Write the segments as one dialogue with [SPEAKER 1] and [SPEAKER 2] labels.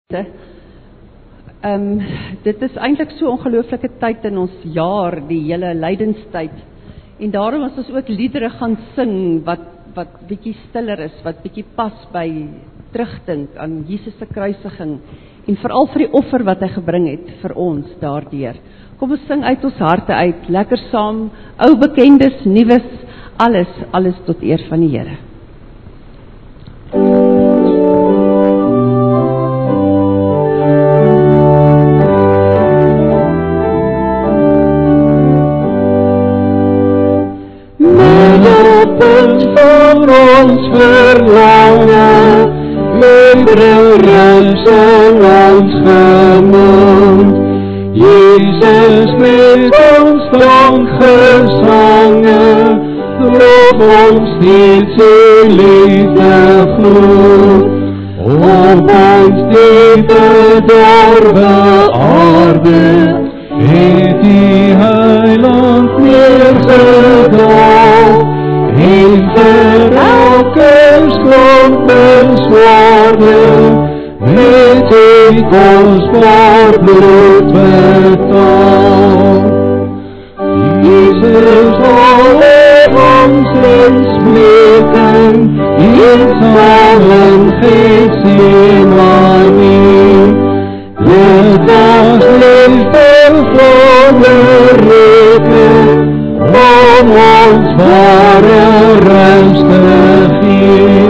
[SPEAKER 1] Dit is eintlik so ongelooflike tyd in ons jaar, die hele lydenstyd. En daarom as ons ook liedere gaan sing wat bietjie stiller is, wat bietjie pas by terugdink aan Jesus se kruisiging en veral vir die offer wat hy gebring het vir ons daardeur. Kom ons sing uit ons harte uit, lekker saam, ou bekendes, nuus, alles tot eer van die Here.
[SPEAKER 2] Ons verlangen, rus in ons gemond. Jezus met ons dankgesangen, loop ons steeds in liefde gloed. Op ons die bedorwe aarde, het die heiland neergedaald. En vir elke slomp en swaarde, met die kostbaar bloed betaal. Jesus alle ons inspreken, in salven Gethsemane. Dit was liefde voorbereken, om ons ware rust te gee.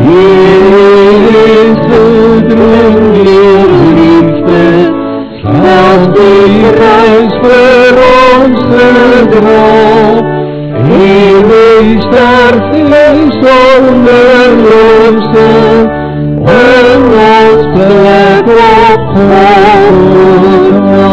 [SPEAKER 2] Hier gedroom die liefde, slaat die reis vir ons gedra. En die sterf sonder losse, en ons plek op Golgotha.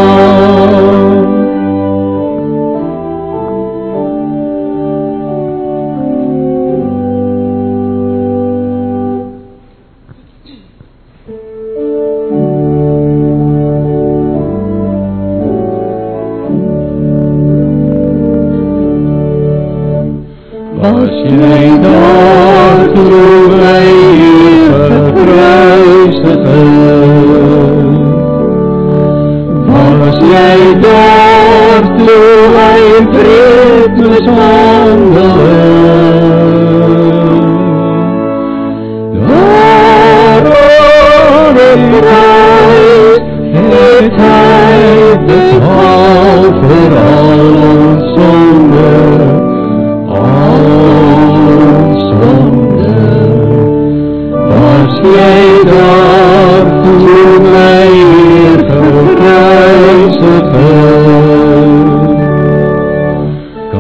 [SPEAKER 2] Was jy daar toe hy gekruisig is? Was jy daar toe hy vreed mishandel is? Daar op die kruis het hy betaal vir al ons sonde. Was jy daar toe my Heer gekruisig is?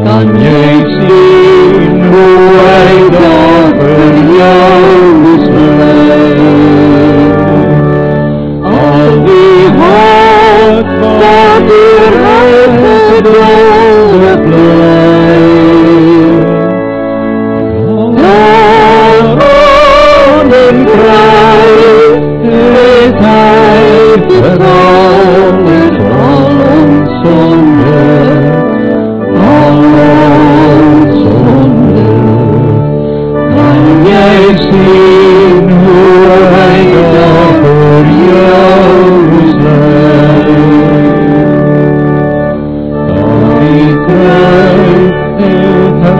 [SPEAKER 2] Kan jy sien hoe hy daar vir jou mislei? Al die haat wat deur hy gedolwe bly. In Christ het hy betaal met al ons sonde, Kan jy sien hoe hy daar vir jou mislei? Aan die kruis het hy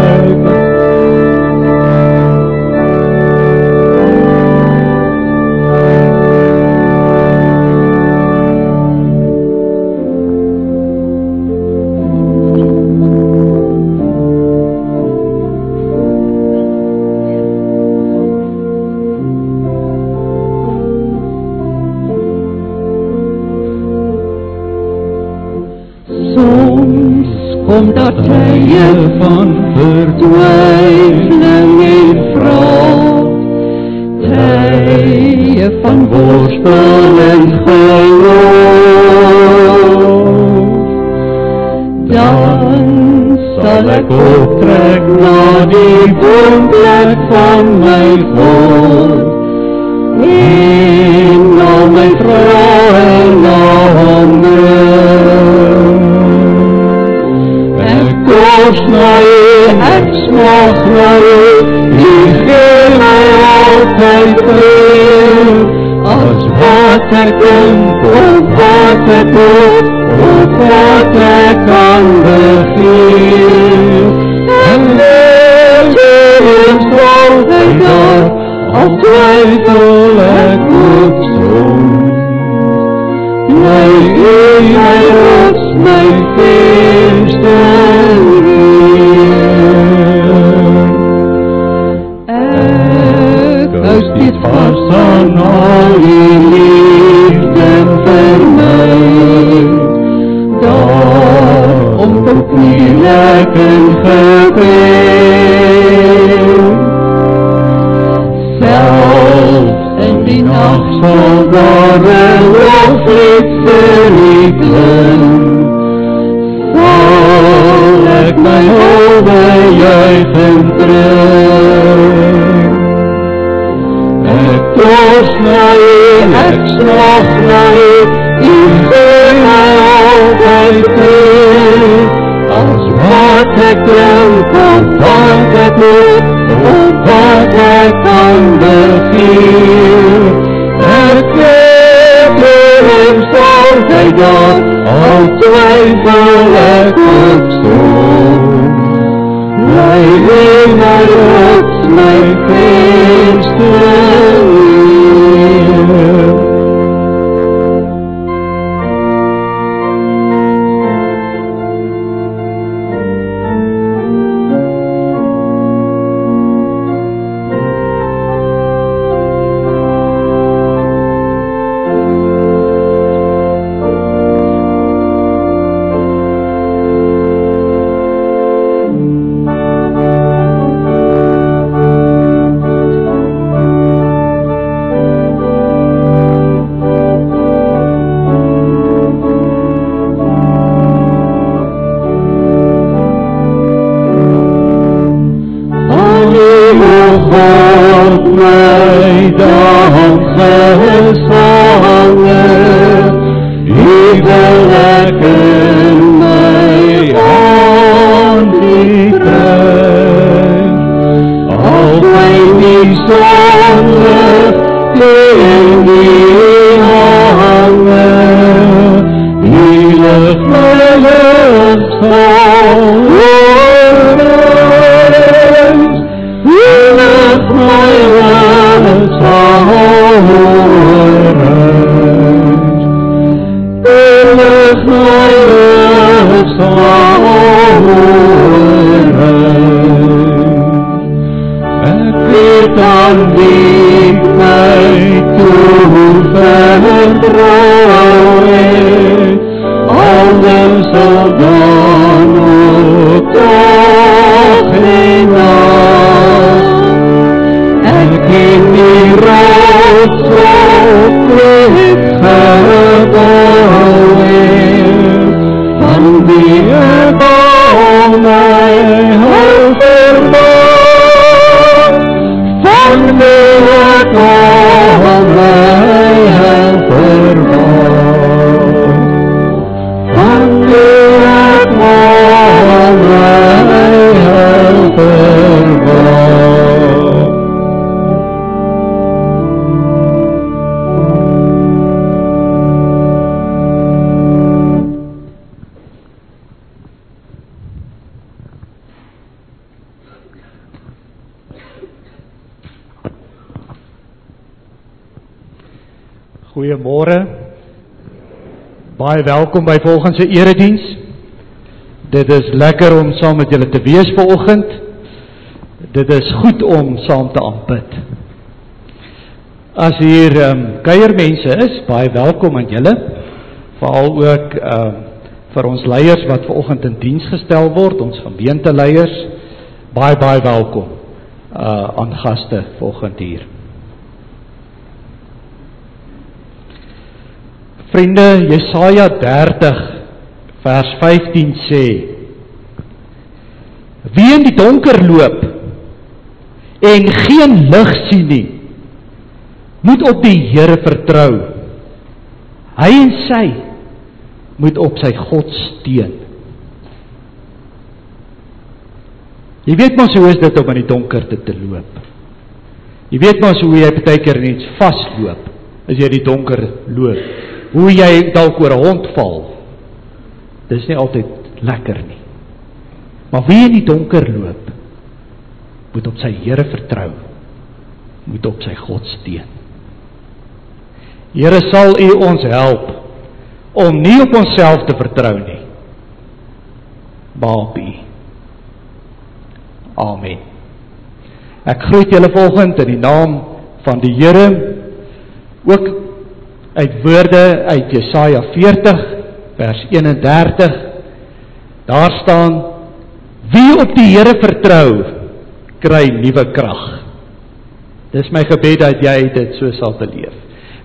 [SPEAKER 2] kom daar tye van vertwyfeling en vraag, tye van worstel en geloof. Dan sal ek optrek na die woonplek van my God, en na my vrou en na ander. Kos na ek smag na die gee my altyd vrede, As wat ek dink, of wat ek hoop, of wat ek kan begeer. En sal hy daar, al twyfel ek ook soms. My rots, my feeste Heer. Ek hou steeds vast aan al die liefde vir my. Daarom tot ek in gebed. Selfs in die nacht sal daar een loflied vir U klink. Sal ek my hulde juichen terug. Ek dors na U, ek smag na U gee my altyd terug. As wat ek drink, of wat ek hoop, of wat ek kan begeer. Ek weet en sal hy daar, al twyfel ek ook soms. My Heer, my rots, my feeste Heer.
[SPEAKER 3] Goeiemôre. Baie welkom by volgende erediens. Dit is lekker om saam met julle te wees vanoggend. Dit is goed om saam te aanbid. As hier kuiermense is, baie welkom aan julle. Veral ook vir ons leiers wat vanoggend in diens gestel word, ons gemeenteleiers. Baie welkom aan gaste vanoggend hier. Vriende, Jesaja 30 vers 15 sê: Wie in die donker loop en geen lig sien nie, moet op die Here vertrou. Hy en sy moet op sy God steun. Jy weet maar hoe is dit om in die donker te loop. Jy weet maar hoe jy partykeer in iets vasloop. as jy die donker loop. Hoe jy dalk oor 'n hond val, dis nie altyd lekker nie. Maar wie in die donker loop, moet op sy Here vertrou, moet op sy God steun. Here, sal U ons help om nie op onsself te vertrou nie, maar op U. Amen. Ek groet julle vanoggend in die naam van die Here, ook uit woorde uit Jesaja 40 vers 31. Daar staan: wie op die Here vertrou, kry nuwe krag. Dis my gebed dat jy dit so sal beleef.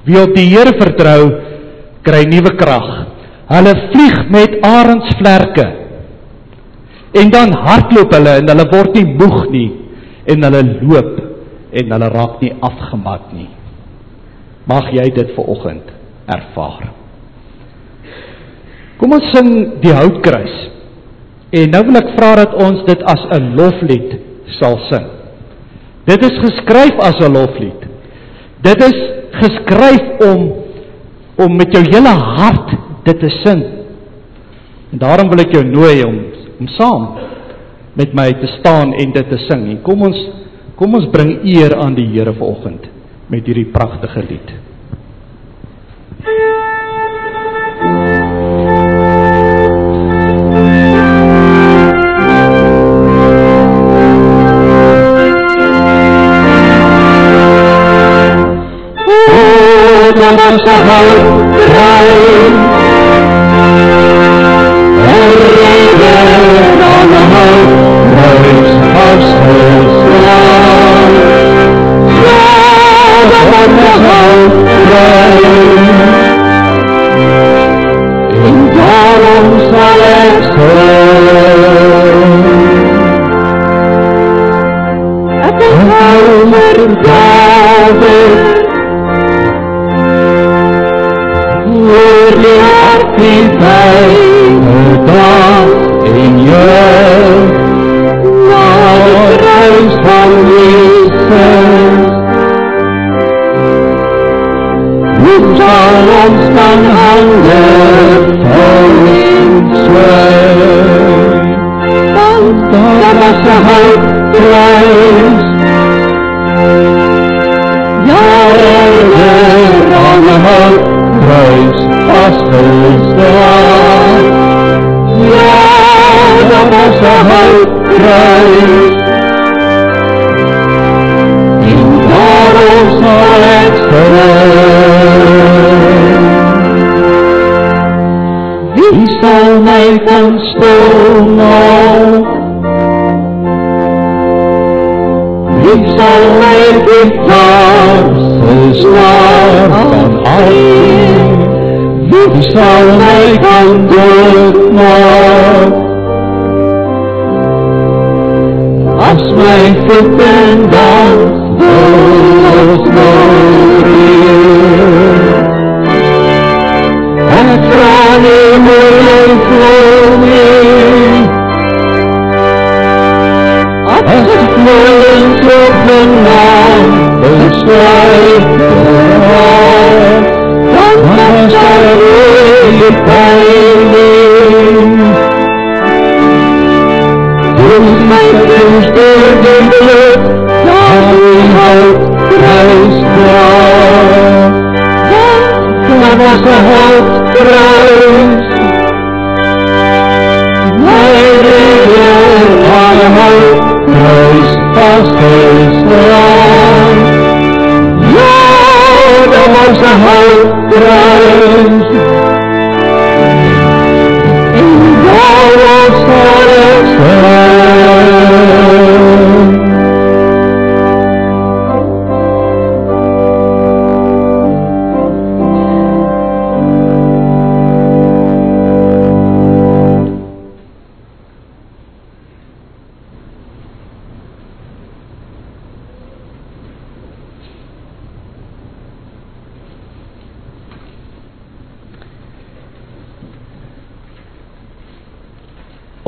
[SPEAKER 3] Wie op die Here vertrou, kry nuwe krag. Hulle vlieg met arendsvlerke, en dan hardloop hulle en hulle word nie moeg nie, en hulle loop en hulle raak nie afgemat nie. Mag jy dit vanoggend ervaar. Kom ons sing die Houtkruis. En nou wil ek vra dat ons dit as 'n loflied sal sing. Dit is geskryf as 'n loflied. Dit is geskryf om met jou hele hart dit te sing. En daarom wil ek jou nooi om saam met my te staan en dit te sing. En kom ons bring eer aan die Here vanoggend met hierdie pragtige lied.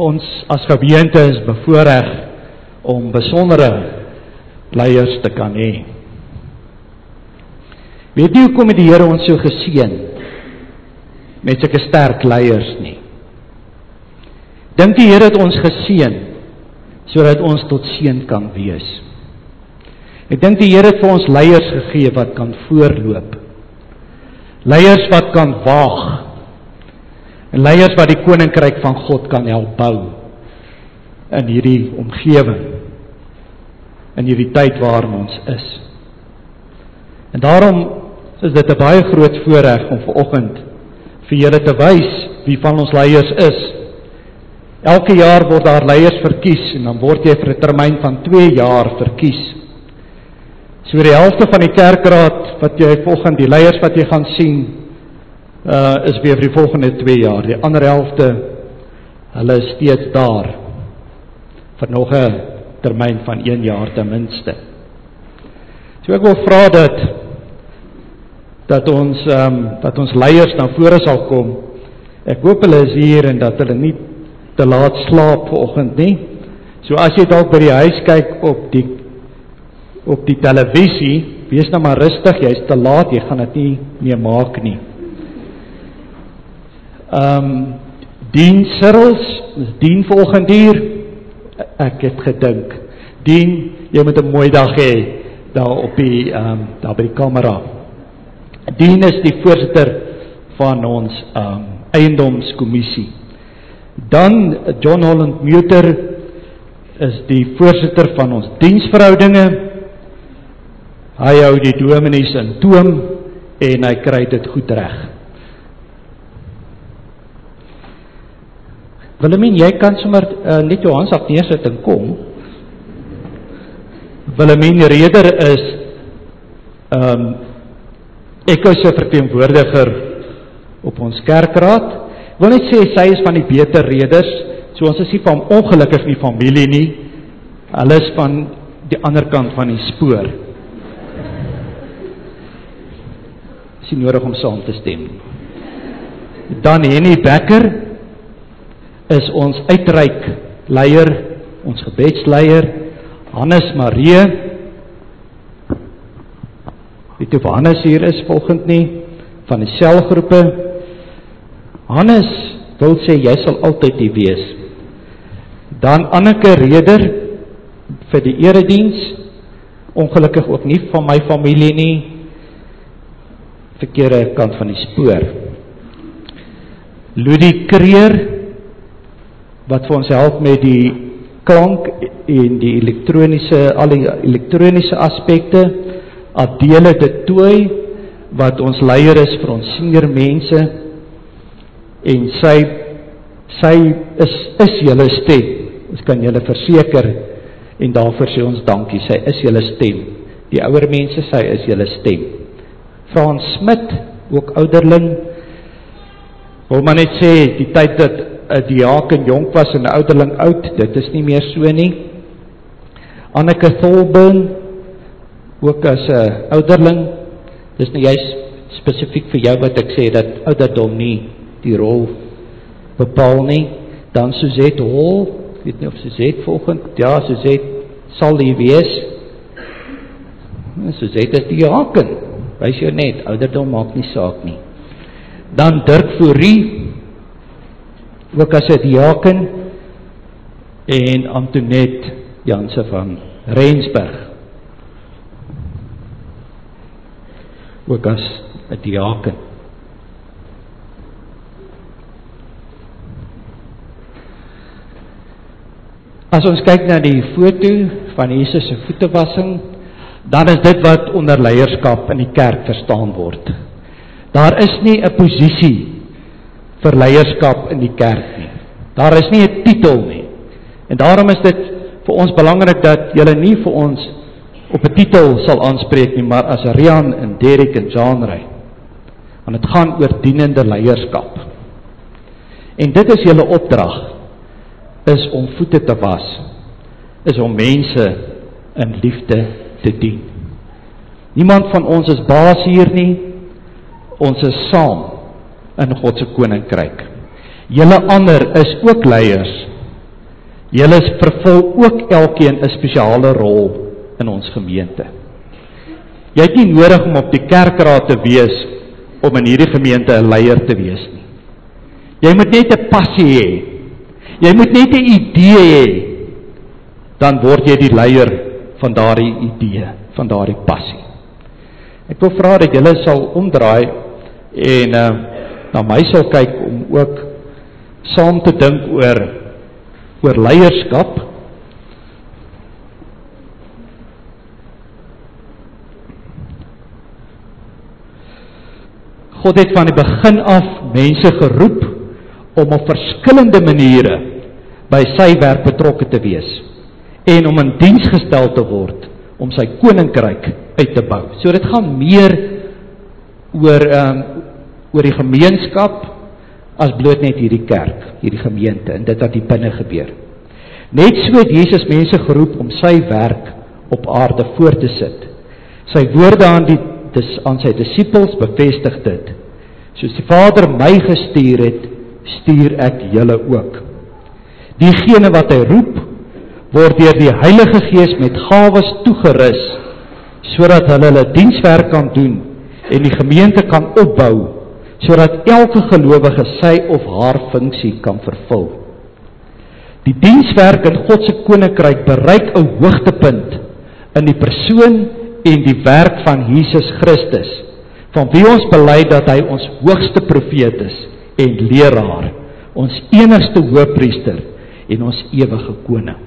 [SPEAKER 3] Ons as gemeente is bevoorreg om besondere leiers te kan hê. Weet nie hoekom het die Here ons so geseën met sulke sterk leiers nie. Dink die Here het ons geseën sodat ons tot seën kan wees. Ek dink die Here het vir ons leiers gegee wat kan voorloop. Leiers wat kan waag. En leiers wat die koninkryk van God kan help bou in hierdie omgewing, in hierdie tyd waarin ons is. En daarom is dit 'n baie groot voorreg om vanoggend vir julle te wys wie van ons leiers is. Elke jaar word daar leiers verkies en dan word jy vir 'n termyn van 2 jaar verkies. So die helfte van die kerkraad wat jy volgende, die leiers wat jy gaan sien, is weer vir die volgende 2 jaar. Die ander helfte, hulle is steeds daar vir nog 'n termyn van 1 jaar ten minste. So ek wil vra dat ons leiers na vore sal kom. Ek hoop hulle is hier en dat hulle nie te laat slaap vanoggend nie. So as jy dalk by die huis kyk op die televisie, wees nou maar rustig, jy is te laat, jy gaan dit nie meer maak nie. Dien Sirrels, is Dien vanoggend hier? Ek het gedink, Dien, jy moet 'n mooi dag hê, daar by die kamera. Dien is die voorsitter van ons eiendomskommissie. Dan John Holland Muter is die voorsitter van ons diensverhoudinge. Hy hou die dominees in toom en hy kry dit goed reg. Willemien, jy kan sommer net jou hand af neersit en kom. Willemien Reder is ek is 'n verteenwoordiger op ons kerkraad. Ek wil net sê, sy is van die beter reders, so ons is nie van ongelukkig nie familie nie, hulle is van die ander kant van die spoor. Is nie nodig om saam te stem. Dan Henny Becker is ons uitreik leier, ons gebedsleier. Hannes Marie, weet jy of Hannes hier is volgend nie, van die selgroepe. Hannes wil sê, jy sal altyd hier wees. Dan Anneke Reder, vir die erediens, ongelukkig ook nie van my familie nie, verkeerde kant van die spoor. Ludie Kreer, wat vir ons help met die klank en die al die elektroniese aspekte. Adele de Tooi, wat ons leier is vir ons senior mense, en sy is julle stem, ons kan julle verseker, en daarvoor sê ons dankie, sy is julle stem. Die ouer mense, sy is julle stem. Frans Smit, ook ouderling, wil maar net sê, die tyd dat 'n diaken jonk was en 'n ouderling oud, dit is nie meer so nie. Anneke Thorburn, ook as 'n ouderling, dis nou juist spesifiek vir jou wat ek sê, dat ouderdom nie die rol bepaal nie. Dan Suzette Hall, ek weet nie of Suzette volgend, ja, Suzette sal hier wees. Suzette is diaken, wys jou net, ouderdom maak nie saak nie. Dan Dirk Fourie, ook as 'n diaken, en Antoinette Janse van Rensburg, ook as 'n diaken. As ons kyk na die foto van Jesus se voetewassing, dan is dit wat onder leierskap in die kerk verstaan word. Daar is nie 'n posisie vir leierskap in die kerk nie. Daar is nie 'n titel nie. En daarom is dit vir ons belangrik dat julle nie vir ons op 'n titel sal aanspreek nie, maar as Rian en Derek en Jean-Ray. Want dit gaan oor dienende leierskap. En dit is julle opdrag, is om voete te was, is om mense in liefde te dien. Niemand van ons is baas hier nie, ons is saam in God se koninkryk. Julle ander is ook leiers. Julle vervul ook elkeen 'n spesiale rol in ons gemeente. Jy het nie nodig om op die kerkraad te wees om in hierdie gemeente 'n leier te wees nie. Jy moet net 'n passie hê. Jy moet net 'n idee hê. Dan word jy die leier van daardie idee, van daardie passie. Ek wil vra dat julle sal omdraai en na my sal kyk om ook saam te dink oor leierskap. God het van die begin af mense geroep om op verskillende maniere by sy werk betrokke te wees en om in diens gestel te word om sy koninkryk uit te bou. So dit gaan meer oor die gemeenskap as bloot net hierdie kerk, hierdie gemeente en dit wat hier binne gebeur. Net so het Jesus mense geroep om sy werk op aarde voort te sit. Sy woorde aan sy disippels bevestig dit. Soos die Vader my gestuur het, stuur ek julle ook. Diegene wat hy roep, word deur die Heilige Gees met gawes toegerus, sodat hulle dienswerk kan doen en die gemeente kan opbou, sodat elke gelowige sy of haar funksie kan vervul. Die dienswerk in God se koninkryk bereik 'n hoogtepunt in die persoon en die werk van Jesus Christus, van wie ons bely dat hy ons hoogste profeet is en leraar, ons enigste hoëpriester en ons ewige koning.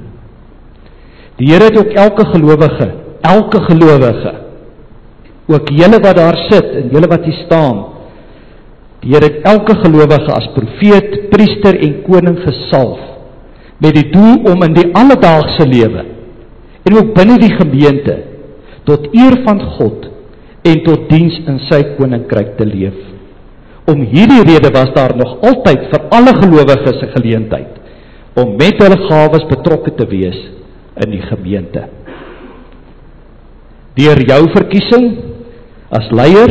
[SPEAKER 3] Die Here het ook elke gelowige, ook julle wat daar sit en julle wat hier staan, die Here het elke gelowige as profeet, priester en koning gesalf, met die doel om in die alledaagse lewe, en ook binne die gemeente, tot eer van God, en tot diens in sy koninkryk te leef. Om hierdie rede was daar nog altyd vir alle gelowiges 'n geleentheid, om met hulle gawes betrokke te wees in die gemeente. Deur jou verkiesing as leier,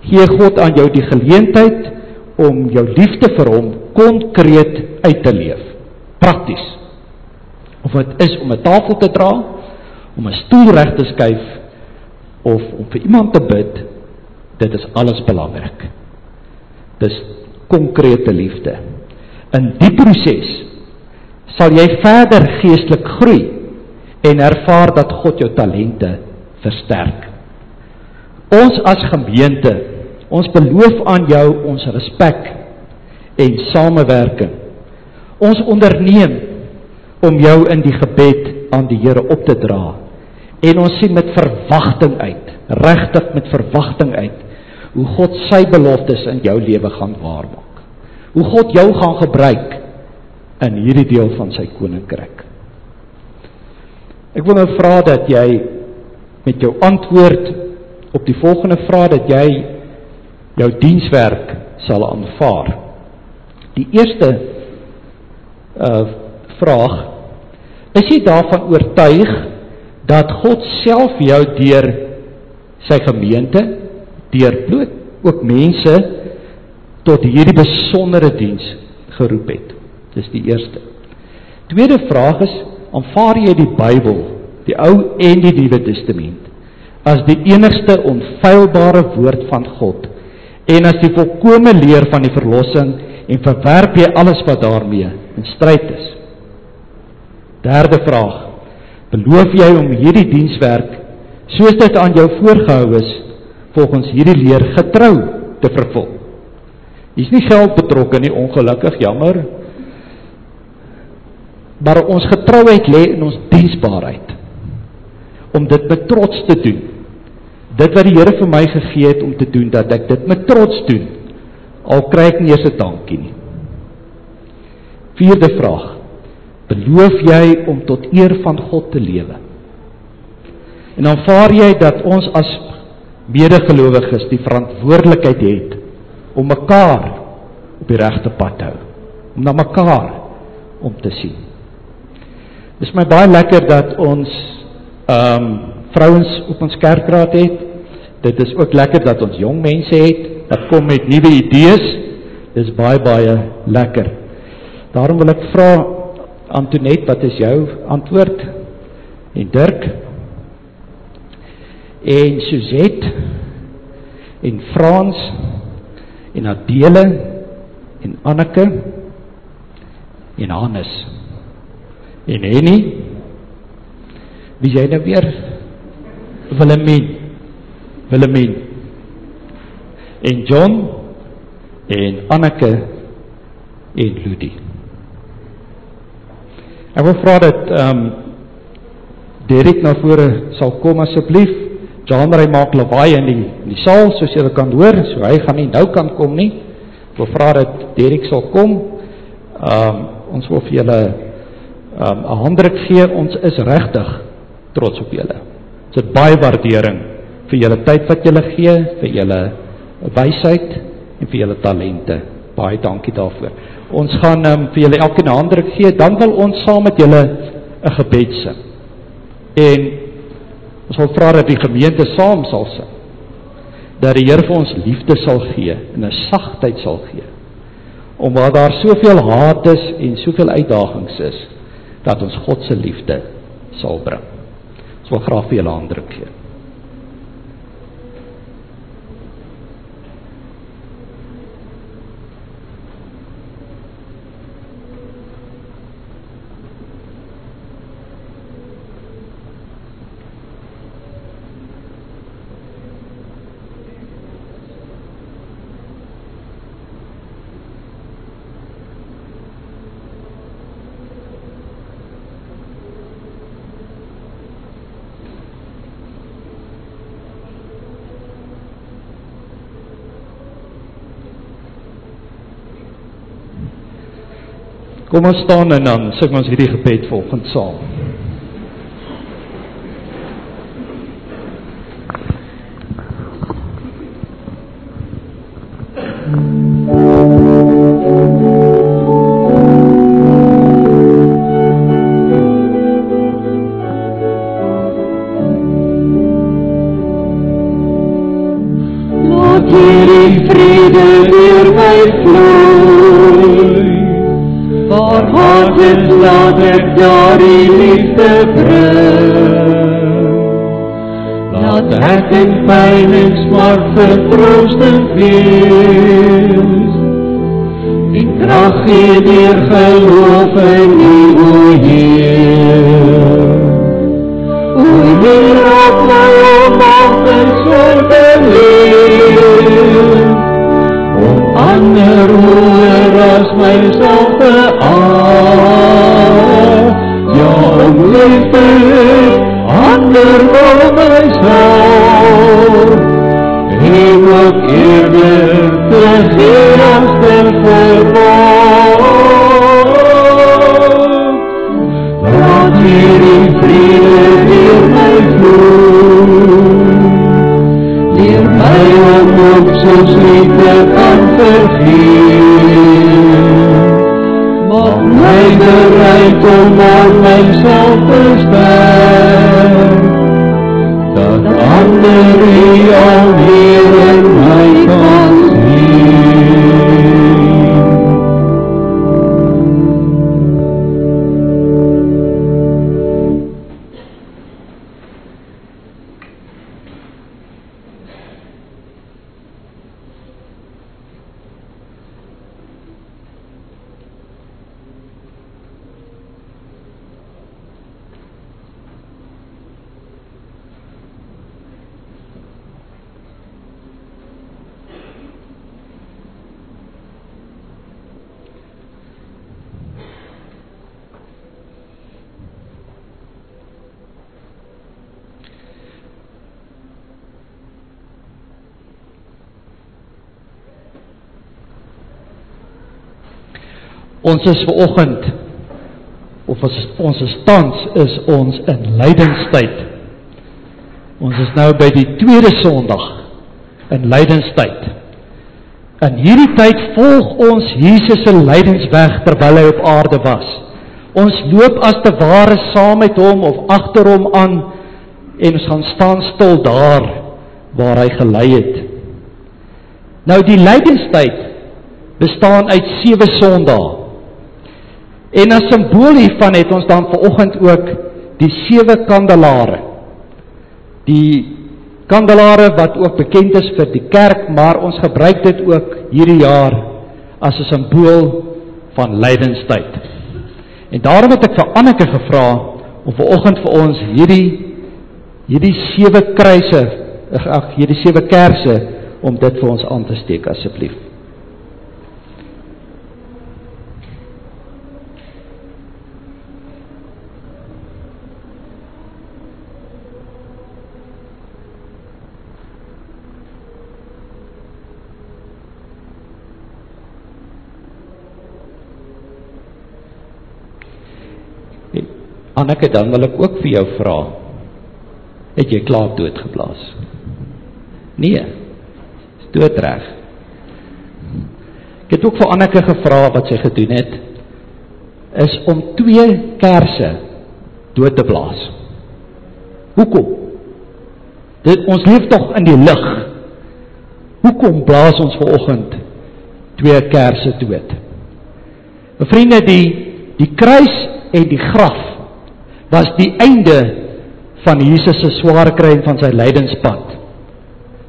[SPEAKER 3] gee God aan jou die geleentheid om jou liefde vir hom konkreet uit te leef, prakties. Of dit is om 'n tafel te dra, om 'n stoel reg te skuif, of om vir iemand te bid, dit is alles belangrik. Dis konkrete liefde. In die proses sal jy verder geestelik groei en ervaar dat God jou talente versterk. Ons as gemeente, ons beloof aan jou ons respek en samewerking. Ons onderneem om jou in die gebed aan die Here op te dra. En ons sien met verwagting uit, regtig met verwagting uit, hoe God sy beloftes in jou lewe gaan waarmaak. Hoe God jou gaan gebruik in hierdie deel van sy koninkryk. Ek wil nou vra dat jy met jou antwoord op die volgende vraag, dat jy jou dienswerk sal aanvaar. Die eerste vraag, is jy daarvan oortuig dat God self jou deur sy gemeente, deur bloot ook mense tot hierdie besondere diens geroep het? Dis die eerste. Tweede vraag is, aanvaar jy die Bybel, die Ou en die Nuwe Testament, as die enigste onfeilbare woord van God, en as die volkome leer van die verlossing, en verwerp jy alles wat daarmee in stryd is? Derde vraag, beloof jy om hierdie dienswerk, soos dit aan jou voorgehou is, volgens hierdie leer getrou te vervul? Hier is nie geld betrokke nie, ongelukkig, jammer, maar ons getrouheid lê in ons diensbaarheid, om dit met trots te doen. Dit wat die Here vir my gegee het om te doen, dat ek dit met trots doen, al kry ek nie eens 'n dankie nie. Vierde vraag, beloof jy om tot eer van God te lewe? En aanvaar jy dat ons as medegelowiges die verantwoordelikheid het om mekaar op die regte pad te hou, om na mekaar om te sien? Dit is my baie lekker dat ons vrouens op ons kerkraad het. Dit is ook lekker dat ons jong mense het, dat kom met nuwe idees. Dit is baie, baie lekker. Daarom wil ek vra, Antoinette, wat is jou antwoord? En Dirk? en Suzette, en Frans, en Adele, en Anneke, en Hannes, en Henny, wie jy nou weer? Willemien, en John, en Anneke, en Ludie. Ek wil vra dat Derek na vore sal kom asseblief. John Ray maak lawaai in die saal, soos julle kan hoor, so hy gaan nie nou kan kom nie. Ek wil vra dat Derek sal kom. Ons wil vir julle 'n handdruk gee. Ons is regtig trots op julle. Ons het baie waardering vir julle tyd wat julle gee, vir julle wysheid en vir julle talente. Baie dankie daarvoor. Ons gaan vir julle elkeen 'n handdruk gee, dan wil ons saam met julle 'n gebed sing. En ons wil vra dat die gemeente saam sal sing. Dat die Here vir ons liefde sal gee en 'n sagtheid sal gee. Omdat daar soveel haat is en soveel uitdagings is, dat ons God se liefde sal bring. Ons wil graag vir julle 'n handdruk gee. Kom ons staan en dan sing ons hierdie gebed volgend saam.
[SPEAKER 2] Laat hierdie vrede deur my vloei. Waar hart is, laat ek daar die liefde bring. Laat ek in pyn en smart vertroostend wees. En krag gee deur geloof in U, o Heer. O Heer, op my omhang en sorge leef. Ander hoër as myself te aard. Ja, om liefde, ander om myself. En ook eerder te gee as te verwacht. Laat hierdie vrede deur my vloei. Leer my om ook soos liefde kan vergeet. Maak my bereid om aan myself te sterk. Dat ander U al weer in my kan sien.
[SPEAKER 3] Ons is vanoggend, of ons is tans, is ons in lydenstyd. Ons is nou by die tweede Sondag in lydenstyd. In hierdie tyd volg ons Jesus se lydensweg terwyl hy op aarde was. Ons loop as te ware saam met hom of agter hom aan en ons gaan staan stil daar waar hy gelei het. Nou die lydenstyd bestaan uit 7 Sondae. En as simbool hiervan het ons dan vanoggend ook die 7 kandelare. Die kandelare wat ook bekend is vir die kerk, maar ons gebruik dit ook hierdie jaar as 'n simbool van lydenstyd. En daarom het ek vir Anneke gevra om vanoggend vir ons hierdie 7 kruise, hierdie 7 kerse, om dit vir ons aan te steek asseblief. Anneke, dan wil ek ook vir jou vra, het jy klaar doodgeblaas? Nee, is doodreg. Ek het ook vir Anneke gevra wat sy gedoen het, is om 2 kerse dood te blaas. Hoekom? Ons leef tog in die lig. Hoekom blaas ons vanoggend 2 kerse dood? My vriende, die kruis en die graf was die einde van Jesus se swaar kry en van sy lydenspad.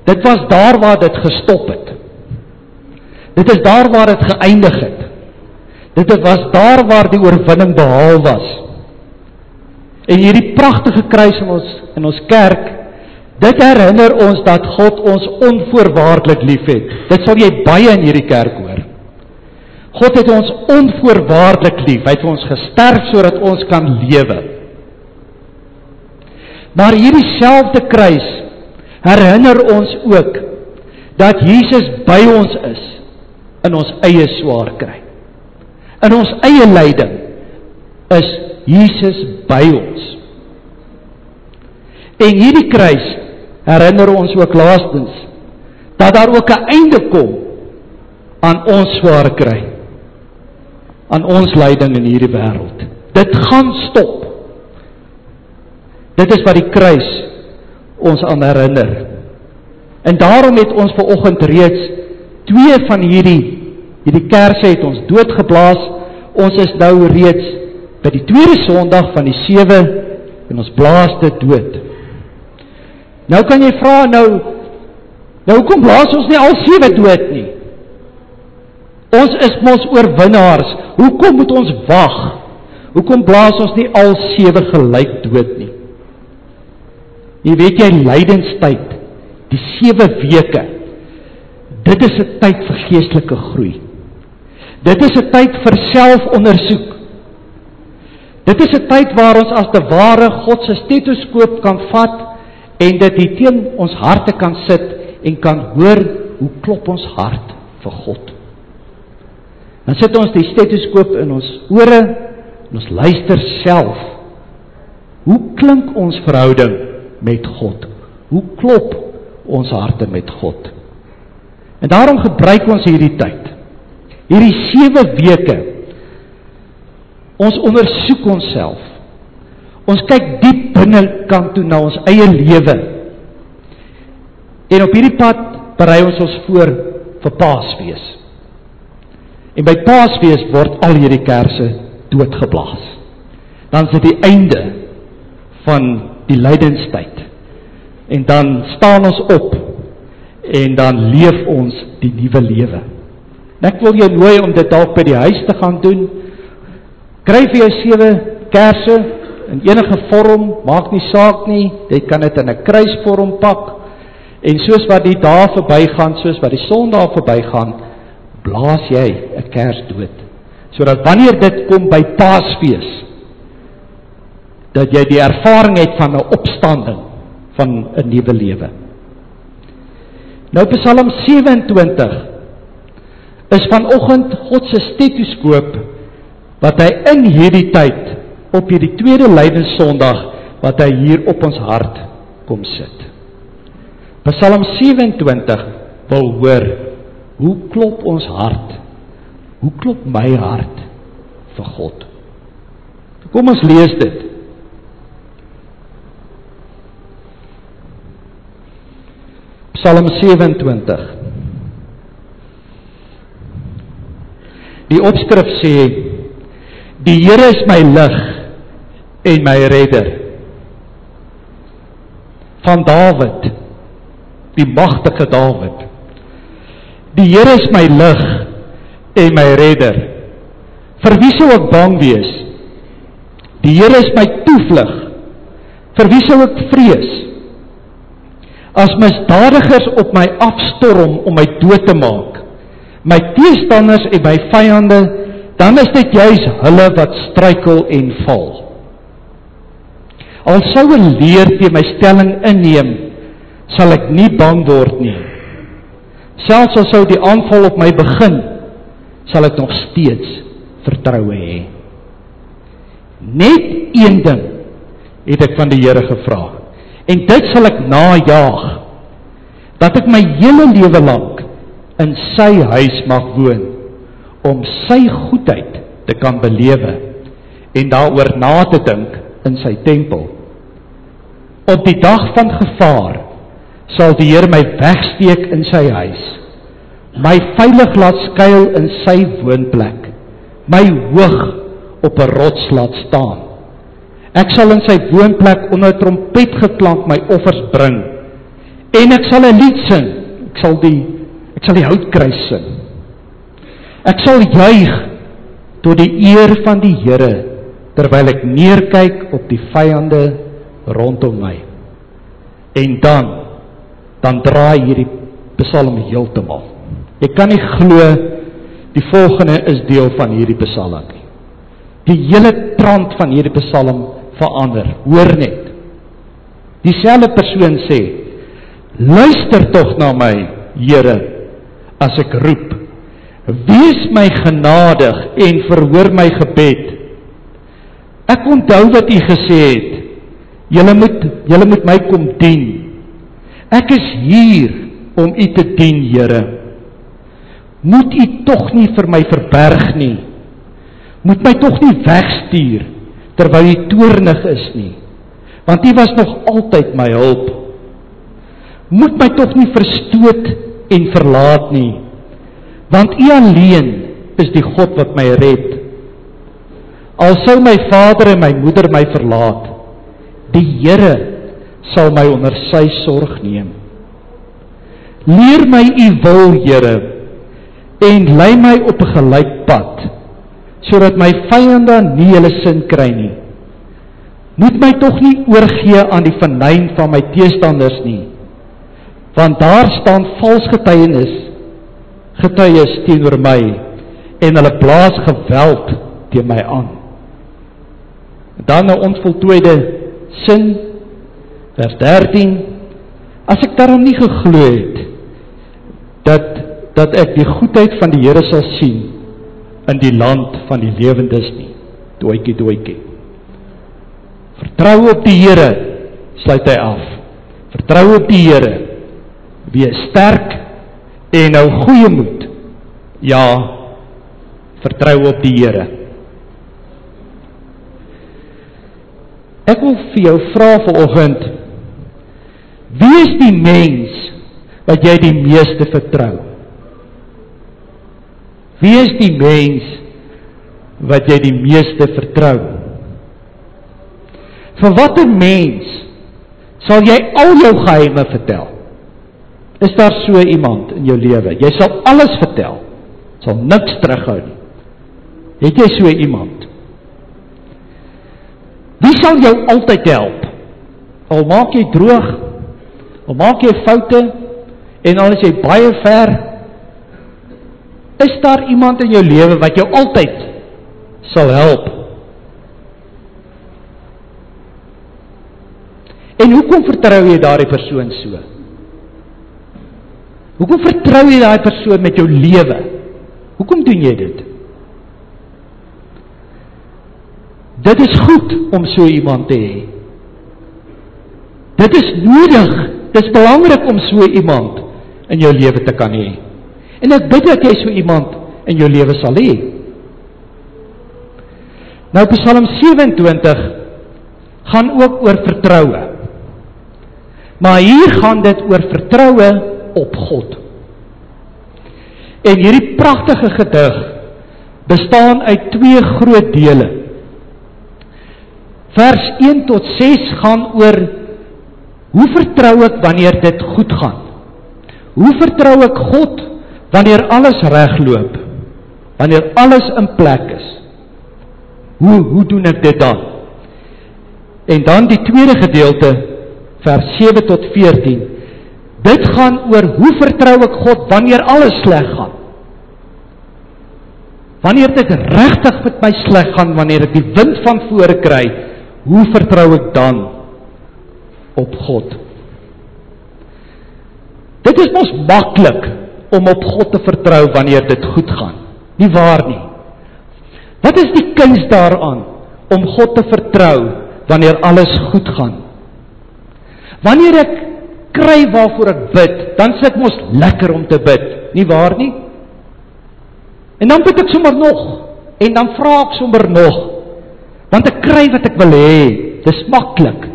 [SPEAKER 3] Dit was daar waar dit gestop het. Dit is daar waar dit geëindig het. Dit was daar waar die oorwinning behaal was. En hierdie pragtige kruis in ons kerk, dit herinner ons dat God ons onvoorwaardelik liefhet. Dit sal jy baie in hierdie kerk hoor. God het ons onvoorwaardelik lief. Hy het vir ons gesterf sodat ons kan lewe. Maar hierdie selfde kruis herinner ons ook dat Jesus by ons is in ons eie swaar kry. In ons eie lyding is Jesus by ons. En hierdie kruis herinner ons ook laastens dat daar ook 'n einde kom aan ons swaar kry, aan ons lyding in hierdie wêreld. Dit gaan stop. Dit is wat die kruis ons aan herinner. En daarom het ons vanoggend reeds 2 van hierdie kerse het ons doodgeblaas. Ons is nou reeds by die 2de Sondag van die 7 en ons blaas dit dood. Nou kan jy vra, nou hoekom blaas ons nie al 7 dood nie? Ons is mos oorwinnaars. Hoekom moet ons wag? Hoekom blaas ons nie al 7 gelyk dood nie? Jy weet jy, lydenstyd, die 7 weke, dit is 'n tyd vir geestelike groei. Dit is 'n tyd vir selfondersoek. Dit is 'n tyd waar ons as te ware God se stetoskoop kan vat en dit hier teen ons harte kan sit en kan hoor hoe klop ons hart vir God. Dan sit ons die stetoskoop in ons ore en ons luister self. Hoe klink ons verhouding met God? Hoe klop ons harte met God? En daarom gebruik ons hierdie tyd. Hierdie 7 weke. Ons ondersoek onsself. Ons kyk diep binnekant toe na ons eie lewe. En op hierdie pad berei ons voor vir Paasfees. En by Paasfees word al hierdie kerse doodgeblaas. Dan is dit die einde van die lydenstyd. En dan staan ons op en dan leef ons die nuwe lewe. En ek wil jou nooi om dit dalk by die huis te gaan doen. Kry vir jou 7 kerse in enige vorm, maak nie saak nie. Jy kan dit in 'n kruisvorm pak. En soos wat die dae verbygaan, soos wat die Sondae verbygaan, blaas jy 'n kers dood. Sodat wanneer dit kom by Paasfees, dat jy die ervaring het van 'n opstanding, van 'n nuwe lewe. Nou Psalm 27 is vanoggend God se stetoskoop wat hy in hierdie tyd op hierdie tweede lydenssondag wat hy hier op ons hart kom sit. Psalm 27 wil hoor, hoe klop ons hart? Hoe klop my hart vir God? Kom ons lees dit. Psalm 27. Die opskrif sê, die Here is my lig en my redder. Van Dawid, die magtige Dawid. Die Here is my lig en my redder. Vir wie sou ek bang wees? Die Here is my toevlug. Vir wie sou ek vrees? As misdadigers op my afstorm om my dood te maak, my teestanders en my vyande, dan is dit juis hulle wat struikel en val. Al sou 'n leer teen my stelling inneem, sal ek nie bang word nie. Selfs al sou die aanval op my begin, sal ek nog steeds vertroue hê. Net een ding het ek van die Here gevra, en dit sal ek najaag, dat ek my hele lewe lank in sy huis mag woon, om sy goedheid te kan belewe, en daaroor na te dink in sy tempel. Op die dag van gevaar, sal die Here my wegsteek in sy huis, my veilig laat skuil in sy woonplek, my hoog op 'n rots laat staan. Ek sal in sy woonplek onder trompetgeklank my offers bring, en ek sal 'n lied sing, ek sal die houtkruis sing. Ek sal juig tot die eer van die Here, terwyl ek neerkyk op die vyande rondom my. En dan draai hierdie psalm heeltemal. Jy kan nie glo die volgende is deel van hierdie psalm nie. Die hele trant van hierdie psalm verander. Hoor net. Dieselfde persoon sê, luister tog na my, Here, as ek roep. Wees my genadig en verhoor my gebed. Ek onthou wat U gesê het. Julle moet my kom dien. Ek is hier om U te dien, Here. Moet U tog nie vir my verberg nie. Moet my tog nie wegstuur, terwyl U toornig is nie, want U was nog altyd my hulp. Moet my tog nie verstoot en verlaat nie, want U alleen is die God wat my red. Al sou my vader en my moeder my verlaat, die Here sal my onder sy sorg neem. Leer my U wil, Here, en lei my op 'n gelyk pad, sodat my vyande nie hulle sin kry nie. Moet my tog nie oorgee aan die venyn van my teestanders nie, want daar staan vals getuies teenoor my, en hulle blaas geweld teen my aan. Dan 'n onvoltooide sin, vers 13, as ek daarom nie geglo het, dat ek die goedheid van die Here sal sien, in die land van die lewendes nie, dooikie. Vertrou op die Here, sluit hy af. Vertrou op die Here, wees sterk, en hou goeie moed. Ja, vertrou op die Here. Ek wil vir jou vra vanoggend, wie is die mens wat jy die meeste vertrou? Wie is die mens wat jy die meeste vertrou? Vir watter mens sal jy al jou geheime vertel? Is daar so iemand in jou lewe? Jy sal alles vertel, sal niks terughou nie. Het jy so iemand? Wie sal jou altyd help? Al maak jy droog, al maak jy foute, en al is jy baie ver, is daar iemand in jou lewe wat jou altyd sal help? En hoekom vertrou jy daardie persoon so? Hoekom vertrou jy daardie persoon met jou lewe? Hoekom doen jy dit? Dit is goed om so iemand te hê. Dit is nodig, dit is belangrik om so iemand in jou lewe te kan hê. En ek bid dat jy so iemand in jou lewe sal hê. Nou Psalm 27 gaan ook oor vertroue. Maar hier gaan dit oor vertroue op God. En hierdie pragtige gedig bestaan uit 2 groot dele. Vers 1 tot 6 gaan oor hoe vertrou ek wanneer dit goed gaan? Hoe vertrou ek God wanneer alles regloop? Wanneer alles in plek is? Hoe doen ek dit dan? En dan die tweede gedeelte, vers 7 tot 14. Dit gaan oor hoe vertrou ek God wanneer alles sleg gaan? Wanneer dit regtig met my sleg gaan, wanneer ek die wind van vore kry, hoe vertrou ek dan op God? Dit is mos maklik om op God te vertrou wanneer dit goed gaan. Nie waar nie. Wat is die kuns daaraan om God te vertrou wanneer alles goed gaan? Wanneer ek kry waarvoor ek bid, dan is dit mos lekker om te bid, nie waar nie? En dan bid ek sommer nog, en dan vra ek sommer nog, want ek kry wat ek wil hê, dis maklik.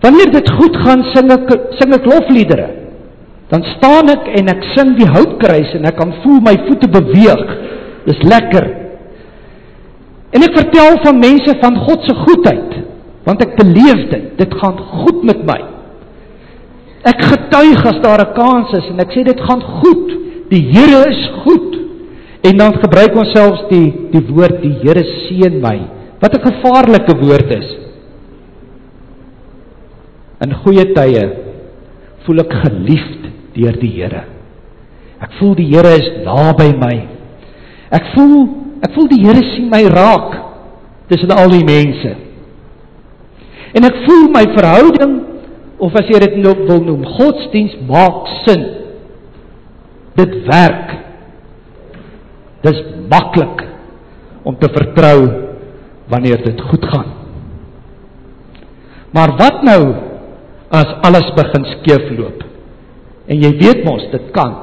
[SPEAKER 3] Wanneer dit goed gaan, sing ek lofliedere, dan staan ek en ek sing die houtkruis, en ek kan voel my voete beweeg, dis lekker. En ek vertel van mense van God se goedheid, want ek beleef dit gaan goed met my. Ek getuig as daar 'n kans is, en ek sê dit gaan goed, die Here is goed, en dan gebruik ons selfs die woord, die Here seën my, wat 'n gevaarlike woord is. In goeie tye voel ek geliefd deur die Here. Ek voel die Here is naby my. Ek voel die Here sien my raak tussen al die mense. En ek voel my verhouding, of as jy dit wil noem, godsdienst maak sin. Dit werk. Dis maklik om te vertrou wanneer dit goed gaan. Maar wat nou as alles begin skeefloop? En jy weet mos, dit kan.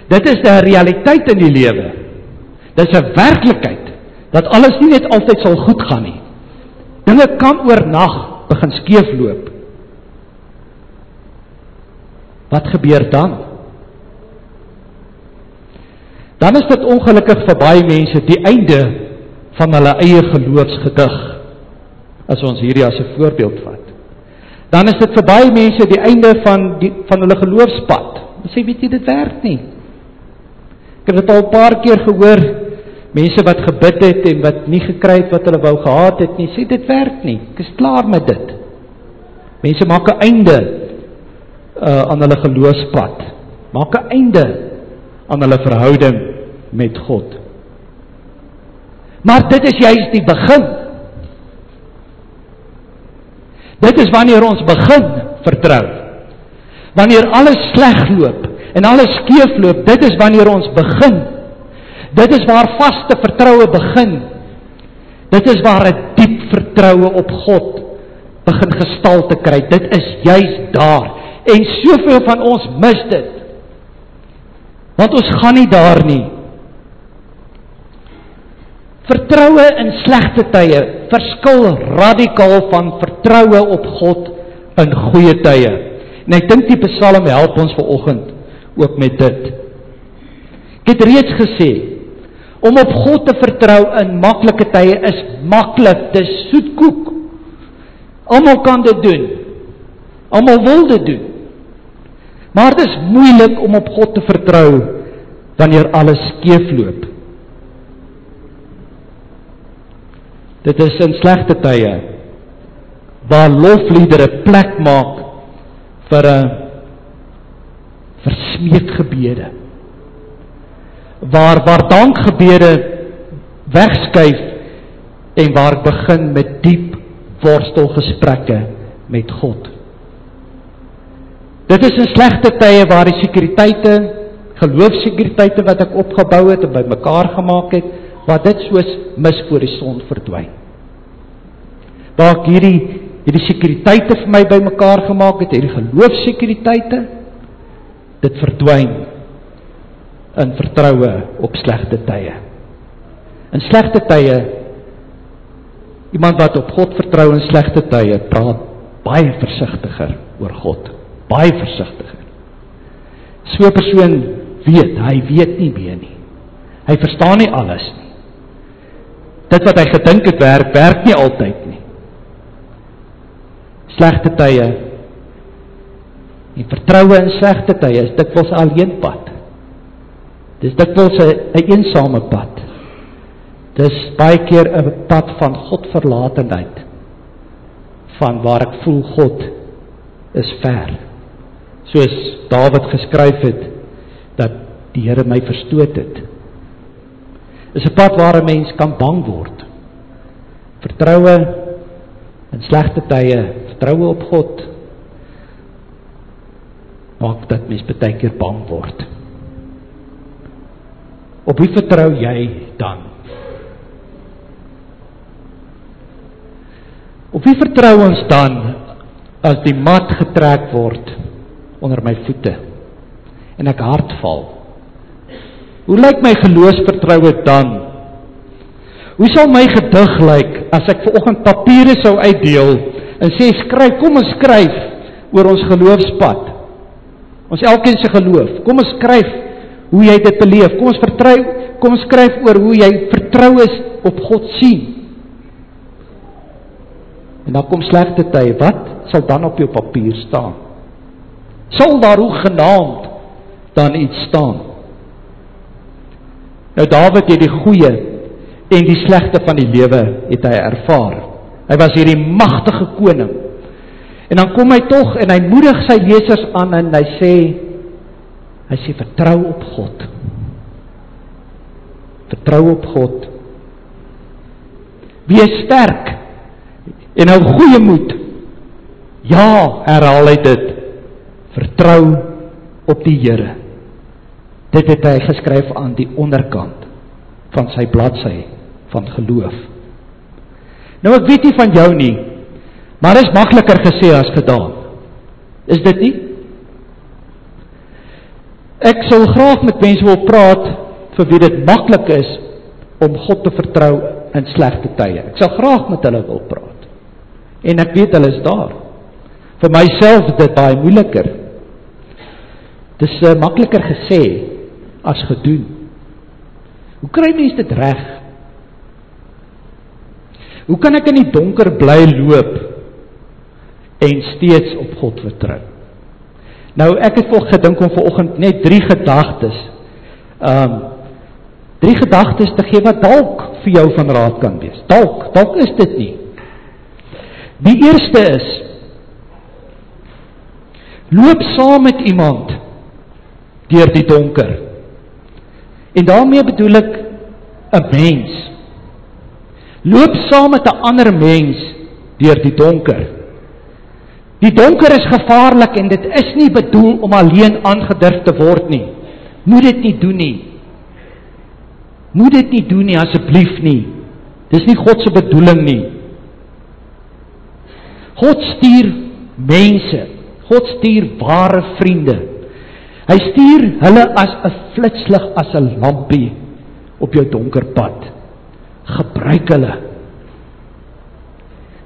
[SPEAKER 3] Dit is 'n realiteit in die lewe. Dit is 'n werklikheid dat alles nie net altyd sal goed gaan nie. Dinge kan oornag begin skeefloop. Wat gebeur dan? Dan is dit ongelukkig vir baie mense die einde van hulle eie geloofsgedig, as ons hierdie as 'n voorbeeld vat. Dan is dit vir baie mense die einde van hulle geloofspad. Hulle sê, weet jy, dit werk nie. Ek het dit al 'n paar keer gehoor, mense wat gebid het en wat nie gekry het wat hulle wou gehad het nie, sê dit werk nie, ek is klaar met dit. Mense maak 'n einde aan hulle geloofspad, maak 'n einde aan hulle verhouding met God. Maar dit is juist die begin. Dit is wanneer ons begin vertrou. Wanneer alles sleg loop en alles skeef loop, dit is wanneer ons begin. Dit is waar vaste vertroue begin. Dit is waar 'n diep vertroue op God begin gestalte kry. Dit is juist daar. En soveel van ons mis dit. Want ons gaan nie daar nie. Vertroue in slegte tye verskil radikaal van vertroue op God in goeie tye. En ek dink die Psalm help ons vanoggend ook met dit. Ek het reeds gesê, om op God te vertrou in maklike tye is maklik, dis soetkoek. Almal kan dit doen. Almal wil dit doen. Maar dit is moeilik om op God te vertrou wanneer alles skeefloop. Dit is in slegte tye waar lofliedere plek maak vir smeekgebede. Waar dankgebede wegskuif en waar ek begin met diep worstelgesprekke met God. Dit is in slegte tye waar die sekuriteite, geloofsekuriteite wat ek opgebou het en bymekaar gemaak het, waar dit soos mis voor die son verdwyn. Waar ek hierdie sekuriteite vir my bymekaar gemaak het, hierdie geloofsekuriteite, dit verdwyn in vertroue op slegte tye. In slegte tye, iemand wat op God vertrou in slegte tye, praat baie versigtiger oor God. Baie versigtiger. So 'n persoon hy weet nie meer nie. Hy verstaan nie alles nie. Dit wat hy gedink het werk nie altyd nie. Slegte tye, En vertroue in slegte tye is dikwels 'n alleenpad. Dis dikwels 'n eensame pad. Dis baie keer 'n pad van Godverlatenheid, van waar ek voel God is ver. Soos Dawid geskryf het, dat die Here my verstoot het. Is 'n pad waar 'n mens kan bang word. Vertroue in slegte tye, vertroue op God, maak dat mens baie keer bang word. Op wie vertrou jy dan? Op wie vertrou ons dan as die mat getrek word onder my voete en ek hartval? Hoe lyk my geloofsvertroue dan? Hoe sal my gedig lyk as ek vanoggend papiere sou uitdeel en sê skryf, kom ons skryf oor ons geloofspad, ons elkeen se geloof, kom ons skryf hoe jy dit beleef, kom ons skryf oor hoe jy vertrou is op God sien. En dan kom slegte tye, wat sal dan op jou papier staan? Sal daar hoegenaamd dan iets staan? Nou Dawid het die goeie en die slegte van die lewe het hy ervaar. Hy was hierdie magtige koning. En dan kom hy tog en hy moedig sy lesers aan en hy sê vertrou op God. Vertrou op God. Wees sterk en hou goeie moed. Ja, herhaal hy dit. Vertrou op die Here. Dit het hy geskryf aan die onderkant van sy bladsy van geloof. Nou ek weet nie van jou nie, maar is makliker gesê as gedaan. Is dit nie? Ek sal graag met mense wil praat vir wie dit maklik is om God te vertrou in slegte tye. Ek sal graag met hulle wil praat. En ek weet hulle is daar. Vir myself is dit baie moeiliker. Dis makliker gesê as gedoen. Hoe kry mens dit reg? Hoe kan ek in die donker bly loop en steeds op God vertrou? Nou, ek het gedink om vanoggend net 3 gedagtes te gee wat dalk vir jou van raad kan wees. Dalk is dit nie. Die eerste is, loop saam met iemand deur die donker. En daarmee bedoel ek 'n mens. Loop saam met 'n ander mens deur die donker. Die donker is gevaarlik en dit is nie bedoel om alleen aangedurf te word nie. Moet dit nie doen nie. Moet dit nie doen nie, asseblief nie. Dis nie God se bedoeling nie. God stuur mense. God stuur ware vriende. Hy stuur hulle as 'n flitslig, as 'n lampie op jou donker pad. Gebruik hulle.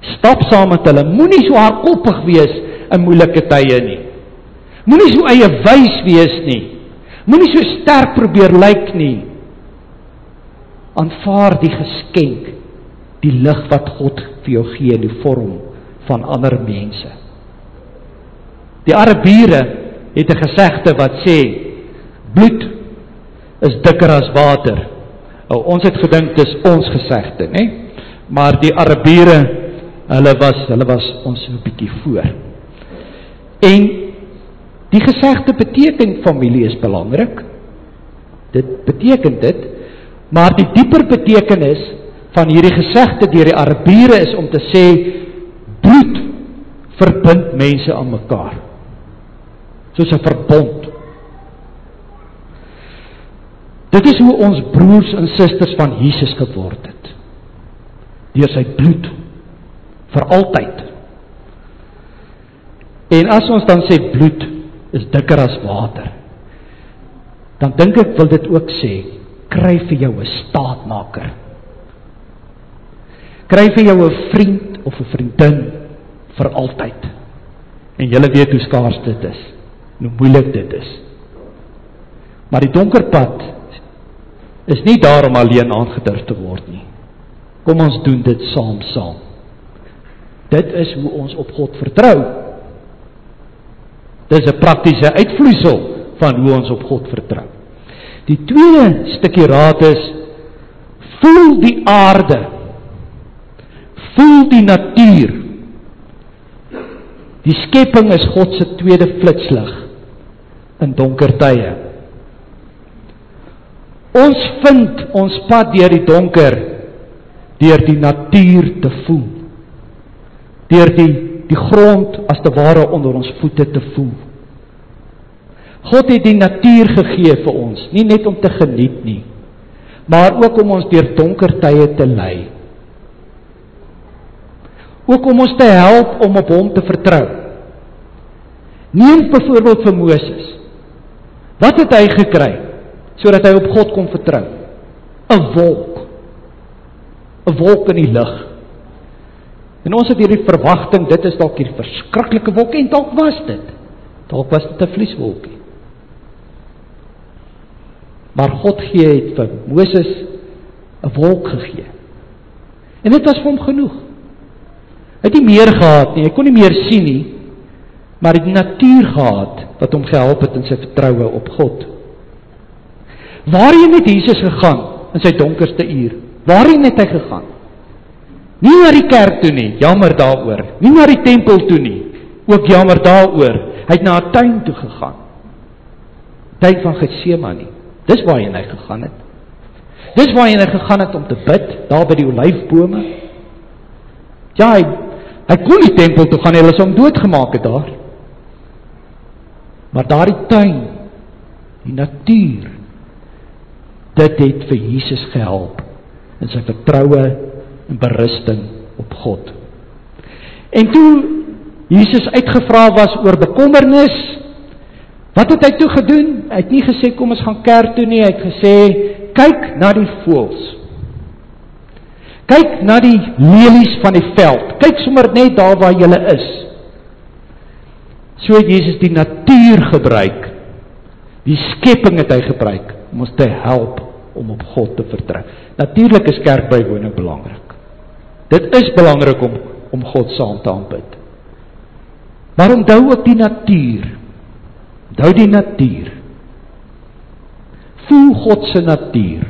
[SPEAKER 3] Stap saam met hulle. Moenie so hardkoppig wees in moeilike tye nie. Moenie so eie wys wees nie. Moenie so sterk probeer lyk nie. Aanvaar die geskenk, die lig wat God vir jou gee in die vorm van ander mense. Die Arabiere het 'n gesegde wat sê, bloed is dikker as water. Ons het gedink dis ons gesegde, né? Maar die Arabiere, hulle was ons 'n bietjie voor. En die gesegde beteken familie is belangrik. Dit beteken dit, maar die dieper betekenis van hierdie gesegde deur die Arabiere is om te sê, bloed verbind mense aan mekaar. Soos 'n verbond. Dit is hoe ons broers en susters van Jesus geword het. Deur sy bloed. Vir altyd. En as ons dan sê bloed is dikker as water, dan dink ek wil dit ook sê, kry vir jou 'n staatmaker. Kry vir jou 'n vriend of 'n vriendin vir altyd. En julle weet hoe skaars dit is. Hoe moeilik dit is. Maar die donker pad is nie daar om alleen aangedurf te word nie. Kom ons doen dit saam. Dit is hoe ons op God vertrou. Dis 'n praktiese uitvloeisel van hoe ons op God vertrou. Die tweede stukkie raad is, voel die aarde, voel die natuur. Die skepping is God se tweede flitslig in donker tye. Ons vind ons pad deur die donker, deur die natuur te voel. Deur die grond as te ware onder ons voete te voel. God het die natuur gegee vir ons, nie net om te geniet nie, maar ook om ons deur donker tye te lei. Ook om ons te help om op hom te vertrou. Neem byvoorbeeld vir Moses. Wat het hy gekry, sodat hy op God kon vertrou? 'n wolk. 'n wolk in die lug. En ons het hierdie verwagting, dit is dalk hierdie verskriklike wolk, en dalk was dit. Dalk was dit 'n vlieswolkie. Maar God het vir Moses 'n wolk gegee. En dit was vir hom genoeg. Hy het nie meer gehad nie, hy kon nie meer sien nie, maar hy het die natuur gehad, wat hom gehelp het in sy vertroue op God. Waarheen het Jesus gegaan in sy donkerste uur? Waarheen het hy gegaan? Nie na die kerk toe nie, jammer daaroor. Nie na die tempel toe nie, ook jammer daaroor. Hy het na 'n tuin toe gegaan. Tuin van Getsemane. Dis waarheen hy gegaan het. Dis waarheen hy gegaan het om te bid, daar by die olyfbome. Ja, hy kon die tempel toe gaan, hulle sou hom doodgemaak het daar. Maar daardie tuin, die natuur, dit het vir Jesus gehelp in sy vertroue en berusting op God. En toe Jesus uitgevra was oor bekommernis, wat het hy toe gedoen? Hy het nie gesê, kom ons gaan kerk toe nie, hy het gesê, kyk na die voëls. Kyk na die lelies van die veld. Kyk sommer net daar waar julle is. So het Jesus die natuur gebruik. Die skepping het hy gebruik om ons te help om op God te vertrou. Natuurlik is kerkbywoning belangrik. Dit is belangrik om God saam te aanbid. Maar onthou ook die natuur. Onthou die natuur. Voel God se natuur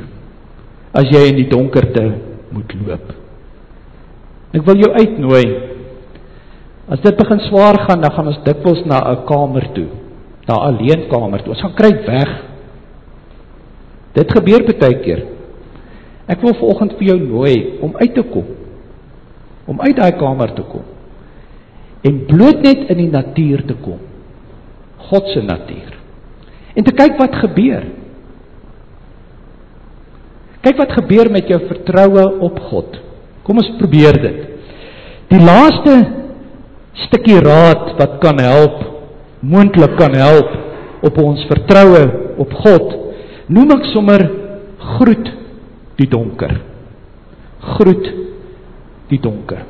[SPEAKER 3] as jy in die donkerte moet loop. Ek wil jou uitnooi, as dit begin swaar gaan, dan gaan ons dikwels na 'n kamer toe, na 'n alleen kamer toe, ons gaan kruip weg. Dit gebeur baie keer. Ek wil vanoggend vir jou nooi om uit te kom, om uit daai kamer te kom, en bloot net in die natuur te kom, God se natuur, en te kyk wat gebeur. Kyk wat gebeur met jou vertroue op God. Kom ons probeer dit. Die laaste stukkie raad wat kan help, moontlik kan help op ons vertroue op God, noem ek sommer groet die donker. Groet die donker.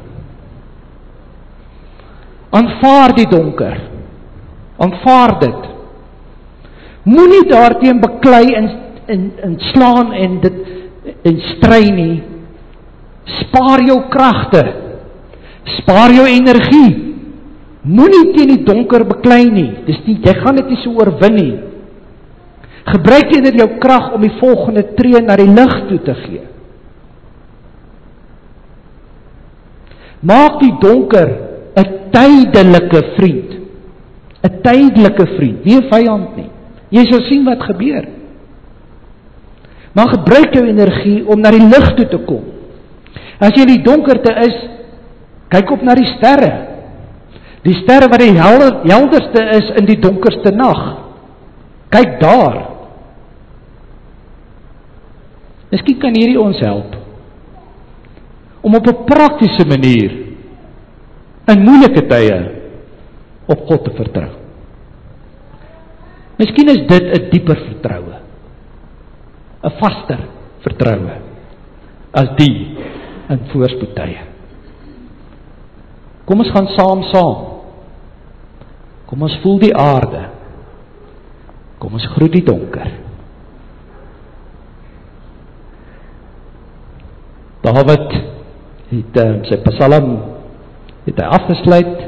[SPEAKER 3] Aanvaar die donker. Aanvaar dit. Moenie daarteen beklei en slaan en dit en stry nie. Spaar jou kragte. Spaar jou energie. Moenie teen die donker beklei nie. Jy gaan dit nie so oorwin nie. Gebruik eerder jou krag om die volgende tree na die lig toe te gee. Maak die donker 'n tydelike vriend. 'n tydelike vriend, nie 'n vyand nie. Jy sal sien wat gebeur. Maar gebruik jou energie om na die lig toe te kom. As jy in die donkerte is, kyk op na die sterre. Die sterre wat die helderste is in die donkerste nag. Kyk daar. Miskien kan hierdie ons help om op 'n praktiese manier in moeilike tye op God te vertrou. Miskien is dit 'n dieper vertroue, 'n vaster vertroue as die in voorspoedtye. Kom ons gaan saam. Kom ons voel die aarde. Kom ons groet die donker. Dawid het sy psalm het hy afgesluit,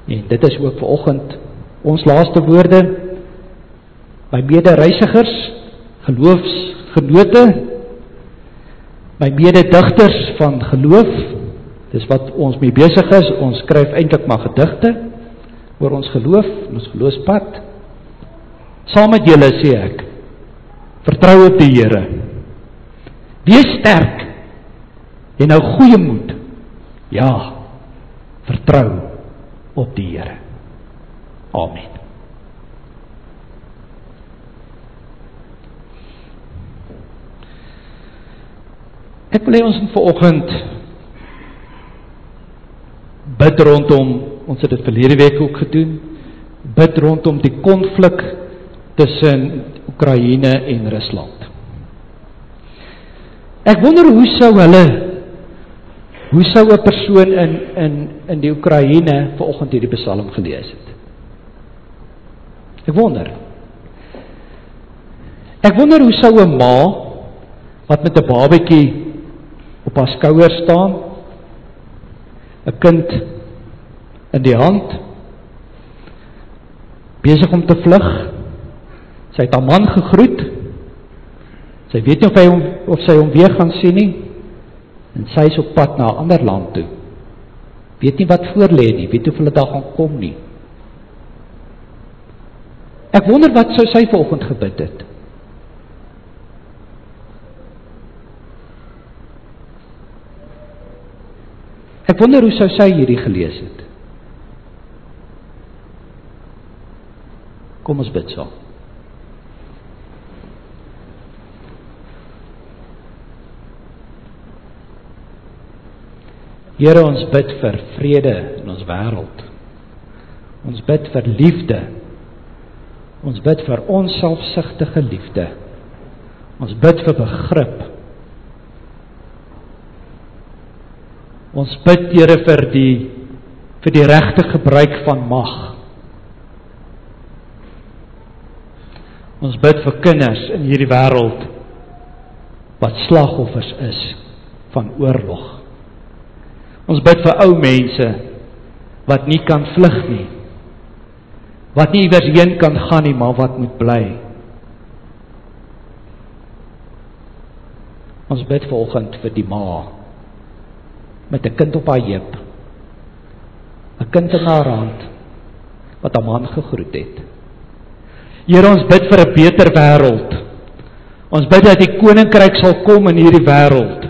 [SPEAKER 3] en dit is ook vanoggend ons laaste woorde, my mede-reisigers, geloofsgenote, my mede-digters van geloof, dis wat ons mee besig is, ons skryf eintlik maar gedigte, oor ons geloof, ons geloofspad. Saam met julle sê ek, vertrou op die Here. Wees sterk, en nou goeie moed. Ja, vertrou op die Here. Amen. Ek wil hê ons moet vanoggend bid rondom, ons het dit verlede week ook gedoen, bid rondom die konflik tussen Oekraïne en Rusland. Ek wonder hoe sou 'n persoon in die Oekraïne vanoggend hierdie Psalm gelees het. Ek wonder hoe sou 'n ma wat met 'n babatjie op haar skouer staan, 'n kind in die hand, besig om te vlug. Sy het haar man gegroet. Sy weet nie of sy hom weer gaan sien nie. En sy is op pad na 'n ander land toe. Weet nie wat voor lê nie, weet nie of hulle daar gaan kom nie. Ek wonder wat sou sy vanoggend gebid het. Ek wonder hoe sou sy hierdie gelees het. Kom ons bid saam. Here, ons bid vir vrede in ons wêreld. Ons bid vir liefde. Ons bid vir onselfsugtige liefde. Ons bid vir begrip. Ons bid, Here, vir die regte gebruik van mag. Ons bid vir kinders in hierdie wêreld wat slagoffers is van oorlog. Ons bid vir ou mense wat nie kan vlug nie, wat nie iewers heen kan gaan nie, maar wat moet bly. Ons bid vanoggend vir die ma met 'n kind op haar heup, 'n kind in haar hand wat haar man gegroet het. Here, ons bid vir 'n beter wêreld. Ons bid dat die koninkryk sal kom in hierdie wêreld.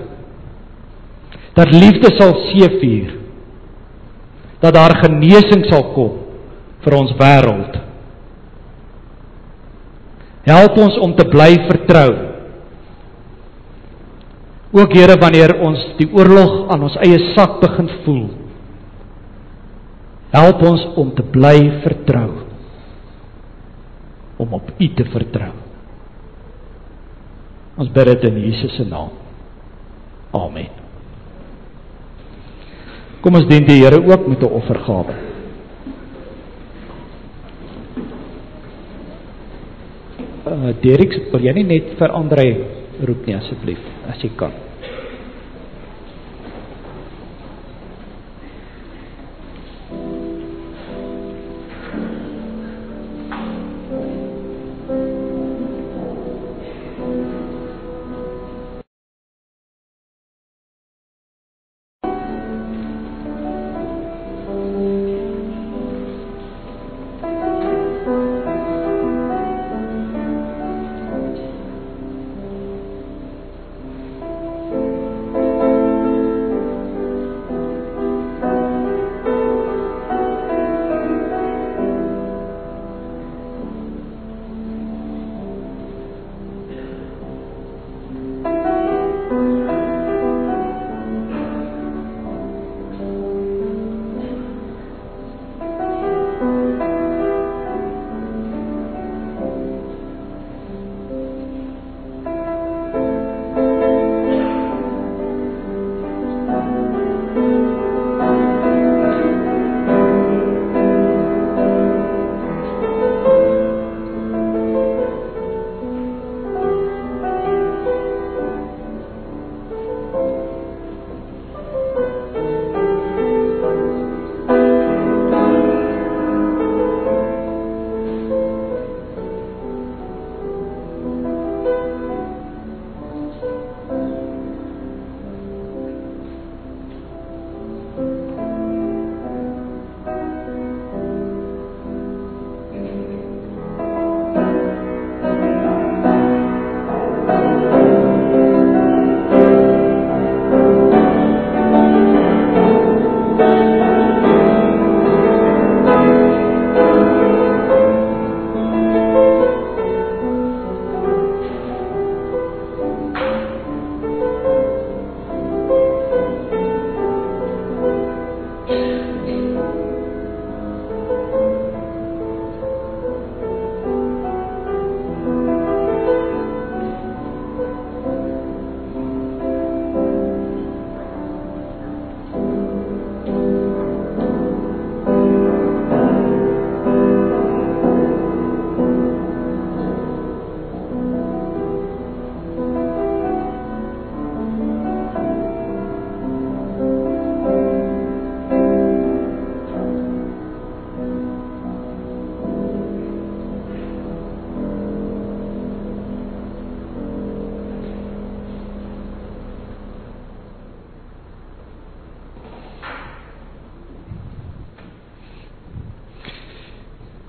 [SPEAKER 3] Dat liefde sal seëvier. Dat daar genesing sal kom vir ons wêreld. Help ons om te bly vertrou. Ook, Here, wanneer ons die oorlog aan ons eie sak begin voel. Help ons om te bly vertrou. Om op U te vertrou. Ons bid dit in Jesus se naam. Amen. Kom ons dien die Here ook met 'n offergawe. Derek, wil jy nie net vir André roep nie asseblief, as jy kan.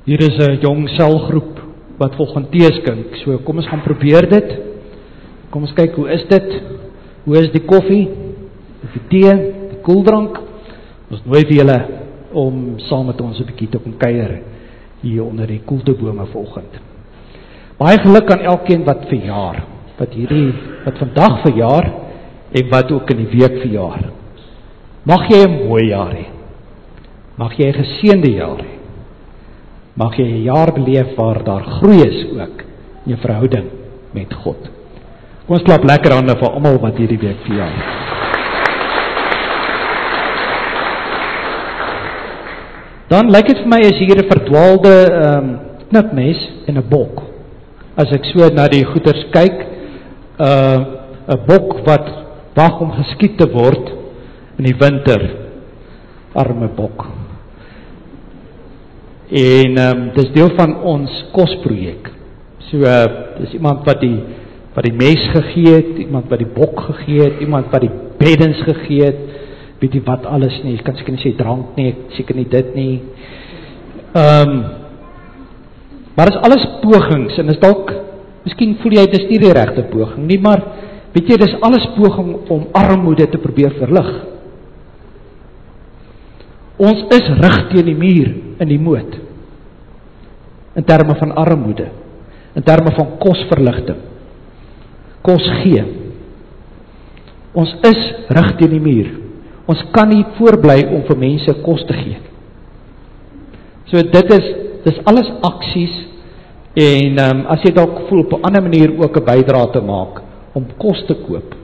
[SPEAKER 3] Hier is 'n jong selgroep wat volgens tee skink. So kom ons gaan probeer dit. Kom ons kyk, hoe is dit? Hoe is die koffie? Die tee, die koeldrank? Ons nooi vir julle om saam met ons 'n bietjie te kom kuier hier onder die koeltebome vanoggend. Baie geluk aan elkeen wat verjaar, wat vandag verjaar en wat ook in die week verjaar. Mag jy 'n mooi jaar hê. Mag jy 'n geseënde jaar hê. Mag jy 'n jaar beleef waar daar groei is ook in jou verhouding met God. Kom ons klap lekker hande vir almal wat hierdie week verjaar. Dan lyk dit vir my is hier 'n verdwaalde knipmes en 'n bok. As ek so na die goeters kyk, 'n bok wat wag om geskiet te word in die winter, arme bok. En dis deel van ons kosprojek. So dis iemand wat die mes gegee het, iemand wat die bok gegee het, iemand wat die beddens gegee het, weet jy wat alles nie, ek kan seker nie sê drank nie, seker nie dit nie. Maar is alles pogings, en is dalk, miskien voel jy, dis nie die regte poging nie, maar weet jy, dis alles poging om armoede te probeer verlig. Ons is rig teen die muur in die moed, in terme van armoede, in terme van kosverligting, kos gee. Ons is rig teen die muur. Ons kan nie voorbly om vir mense kos te gee. So dis alles aksies, en as jy dalk voel op 'n ander manier ook 'n bydrae te maak om kos te koop.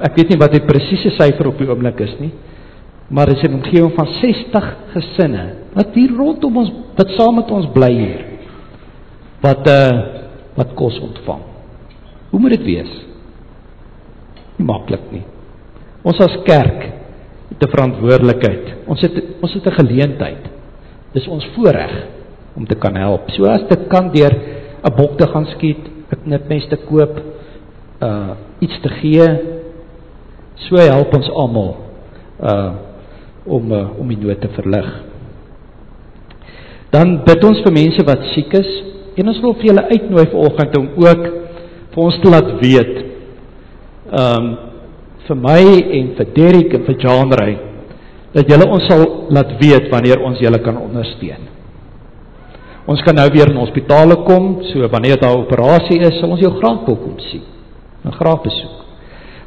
[SPEAKER 3] Ek weet nie wat die presiese syfer op die oomblik is nie, maar dit is 'n omgewing van 60 gesinne wat hier rondom ons, wat saam met ons bly hier, wat kos ontvang. Hoe moet dit wees? Nie maklik nie. Ons as kerk het 'n verantwoordelikheid. Ons het 'n geleentheid. Dis ons voorreg om te kan help. So as dit kan deur 'n bok te gaan skiet, 'n knipmes te koop, iets te gee, so help ons almal om die nood te verlig. Dan bid ons vir mense wat siek is, en ons wil vir julle uitnooi vanoggend om ook vir ons te laat weet, vir my en vir Derek en vir John Ray, dat julle ons sal laat weet wanneer ons julle kan ondersteun. Ons kan nou weer in hospitale kom, so wanneer daar 'n operasie is, sal ons jou graag wil kom sien, en graag besoek.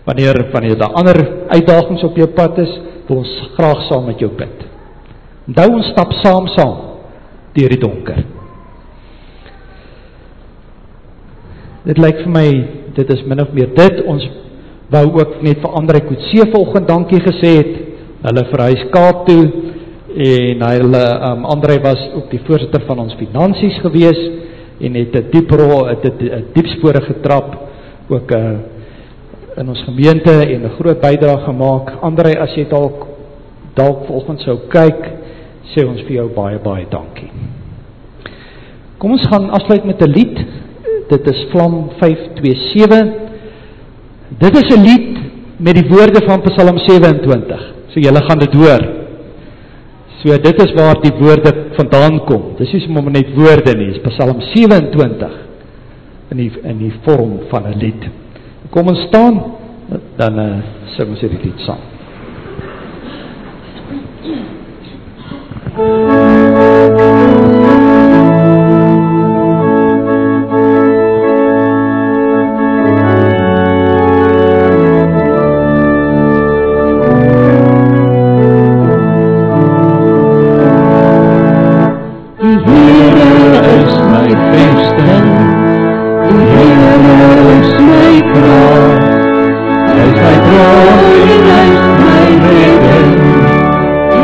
[SPEAKER 3] Wanneer daar ander uitdagings op jou pad is, wil ons graag saam met jou bid. Onthou, ons stap saam deur die donker. Dit lyk vir my, dit is min of meer dit. Ons wou ook net vir André Coetzee vanoggend dankie gesê het. Hulle verhuis Kaap toe, en André was ook die voorsitter van ons finansies gewees, en het 'n diep spore getrap, ook in ons gemeente, en 'n groot bydrae gemaak. André, as jy dalk vanoggend sou kyk, sê ons vir jou baie, baie dankie. Kom ons gaan afsluit met 'n lied. Dit is Vlam 527. Dit is 'n lied met die woorde van Psalm 27. So julle gaan dit hoor. So dit is waar die woorde vandaan kom. Dis nie sommer net woorde nie, dis Psalm 27 in die vorm van 'n lied. Kom ons staan, dan sing ons hierdie lied saam.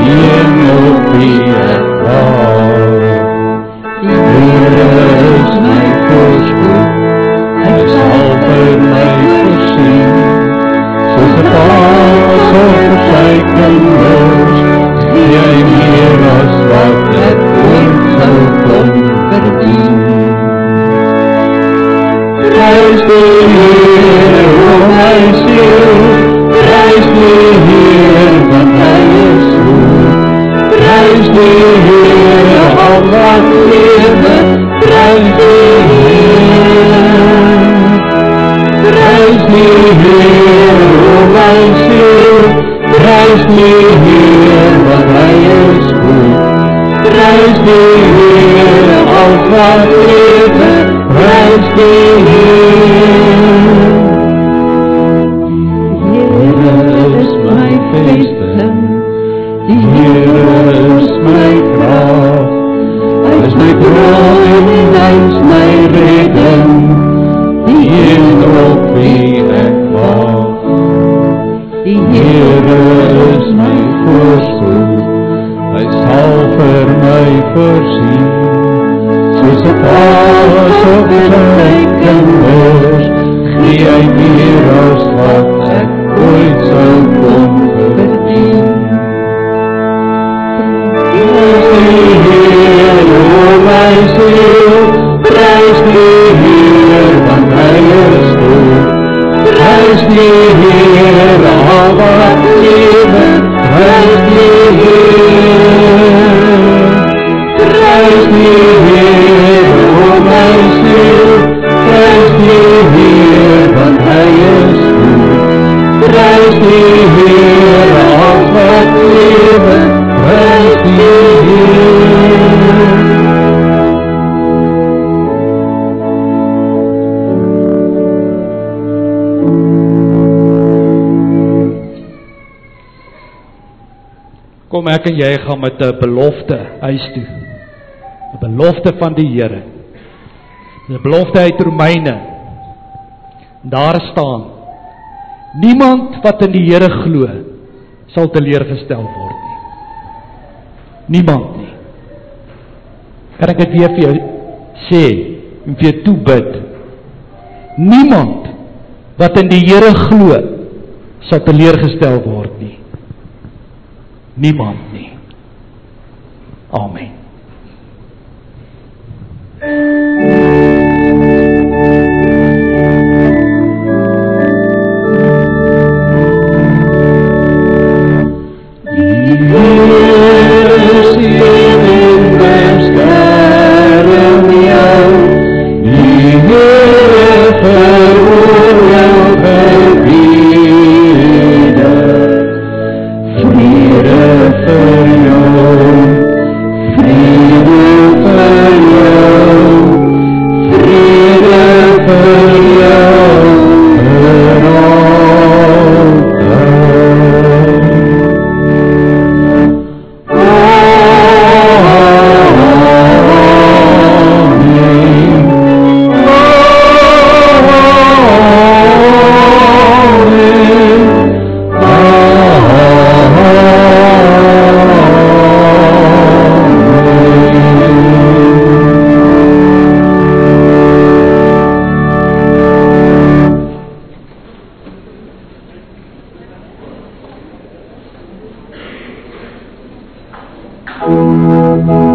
[SPEAKER 2] Yeah. lewe, prys die Heer. Prys die Heer, o my siel, prys die Heer, want hy is goed. Prys die Heer, als wat lewe, prys die Heer. Die Heere is my vesting, die Heere is my kracht, hy is my kroon en hy is my redding, die een op wie ek wag. Die Heere is my voorspoed, hy sal vir my voorsien, soos 'n paas op sy kinders, gee hy meer as wat ek ooit sou kon verdien. Prys die Heer, o my siel, prys die Heer, want hy is goed. Prys die Heer, al wat lewe, prys die Heer. Prys die Heer, o my siel, prys die Heer, want hy is goed. Prys die Heer, al wat lewe, prys die Heer.
[SPEAKER 3] Kom ek en jy gaan met 'n belofte huis toe. 'n Belofte van die Here. 'n Belofte uit Romeine. Daar staan: niemand wat in die Here glo, sal teleurgestel word nie. Niemand nie. Kan ek dit weer vir jou sê en vir jou toebid? Niemand wat in die Here glo, sal teleurgestel word nie. Niemand nie. Amen.
[SPEAKER 2] Amen.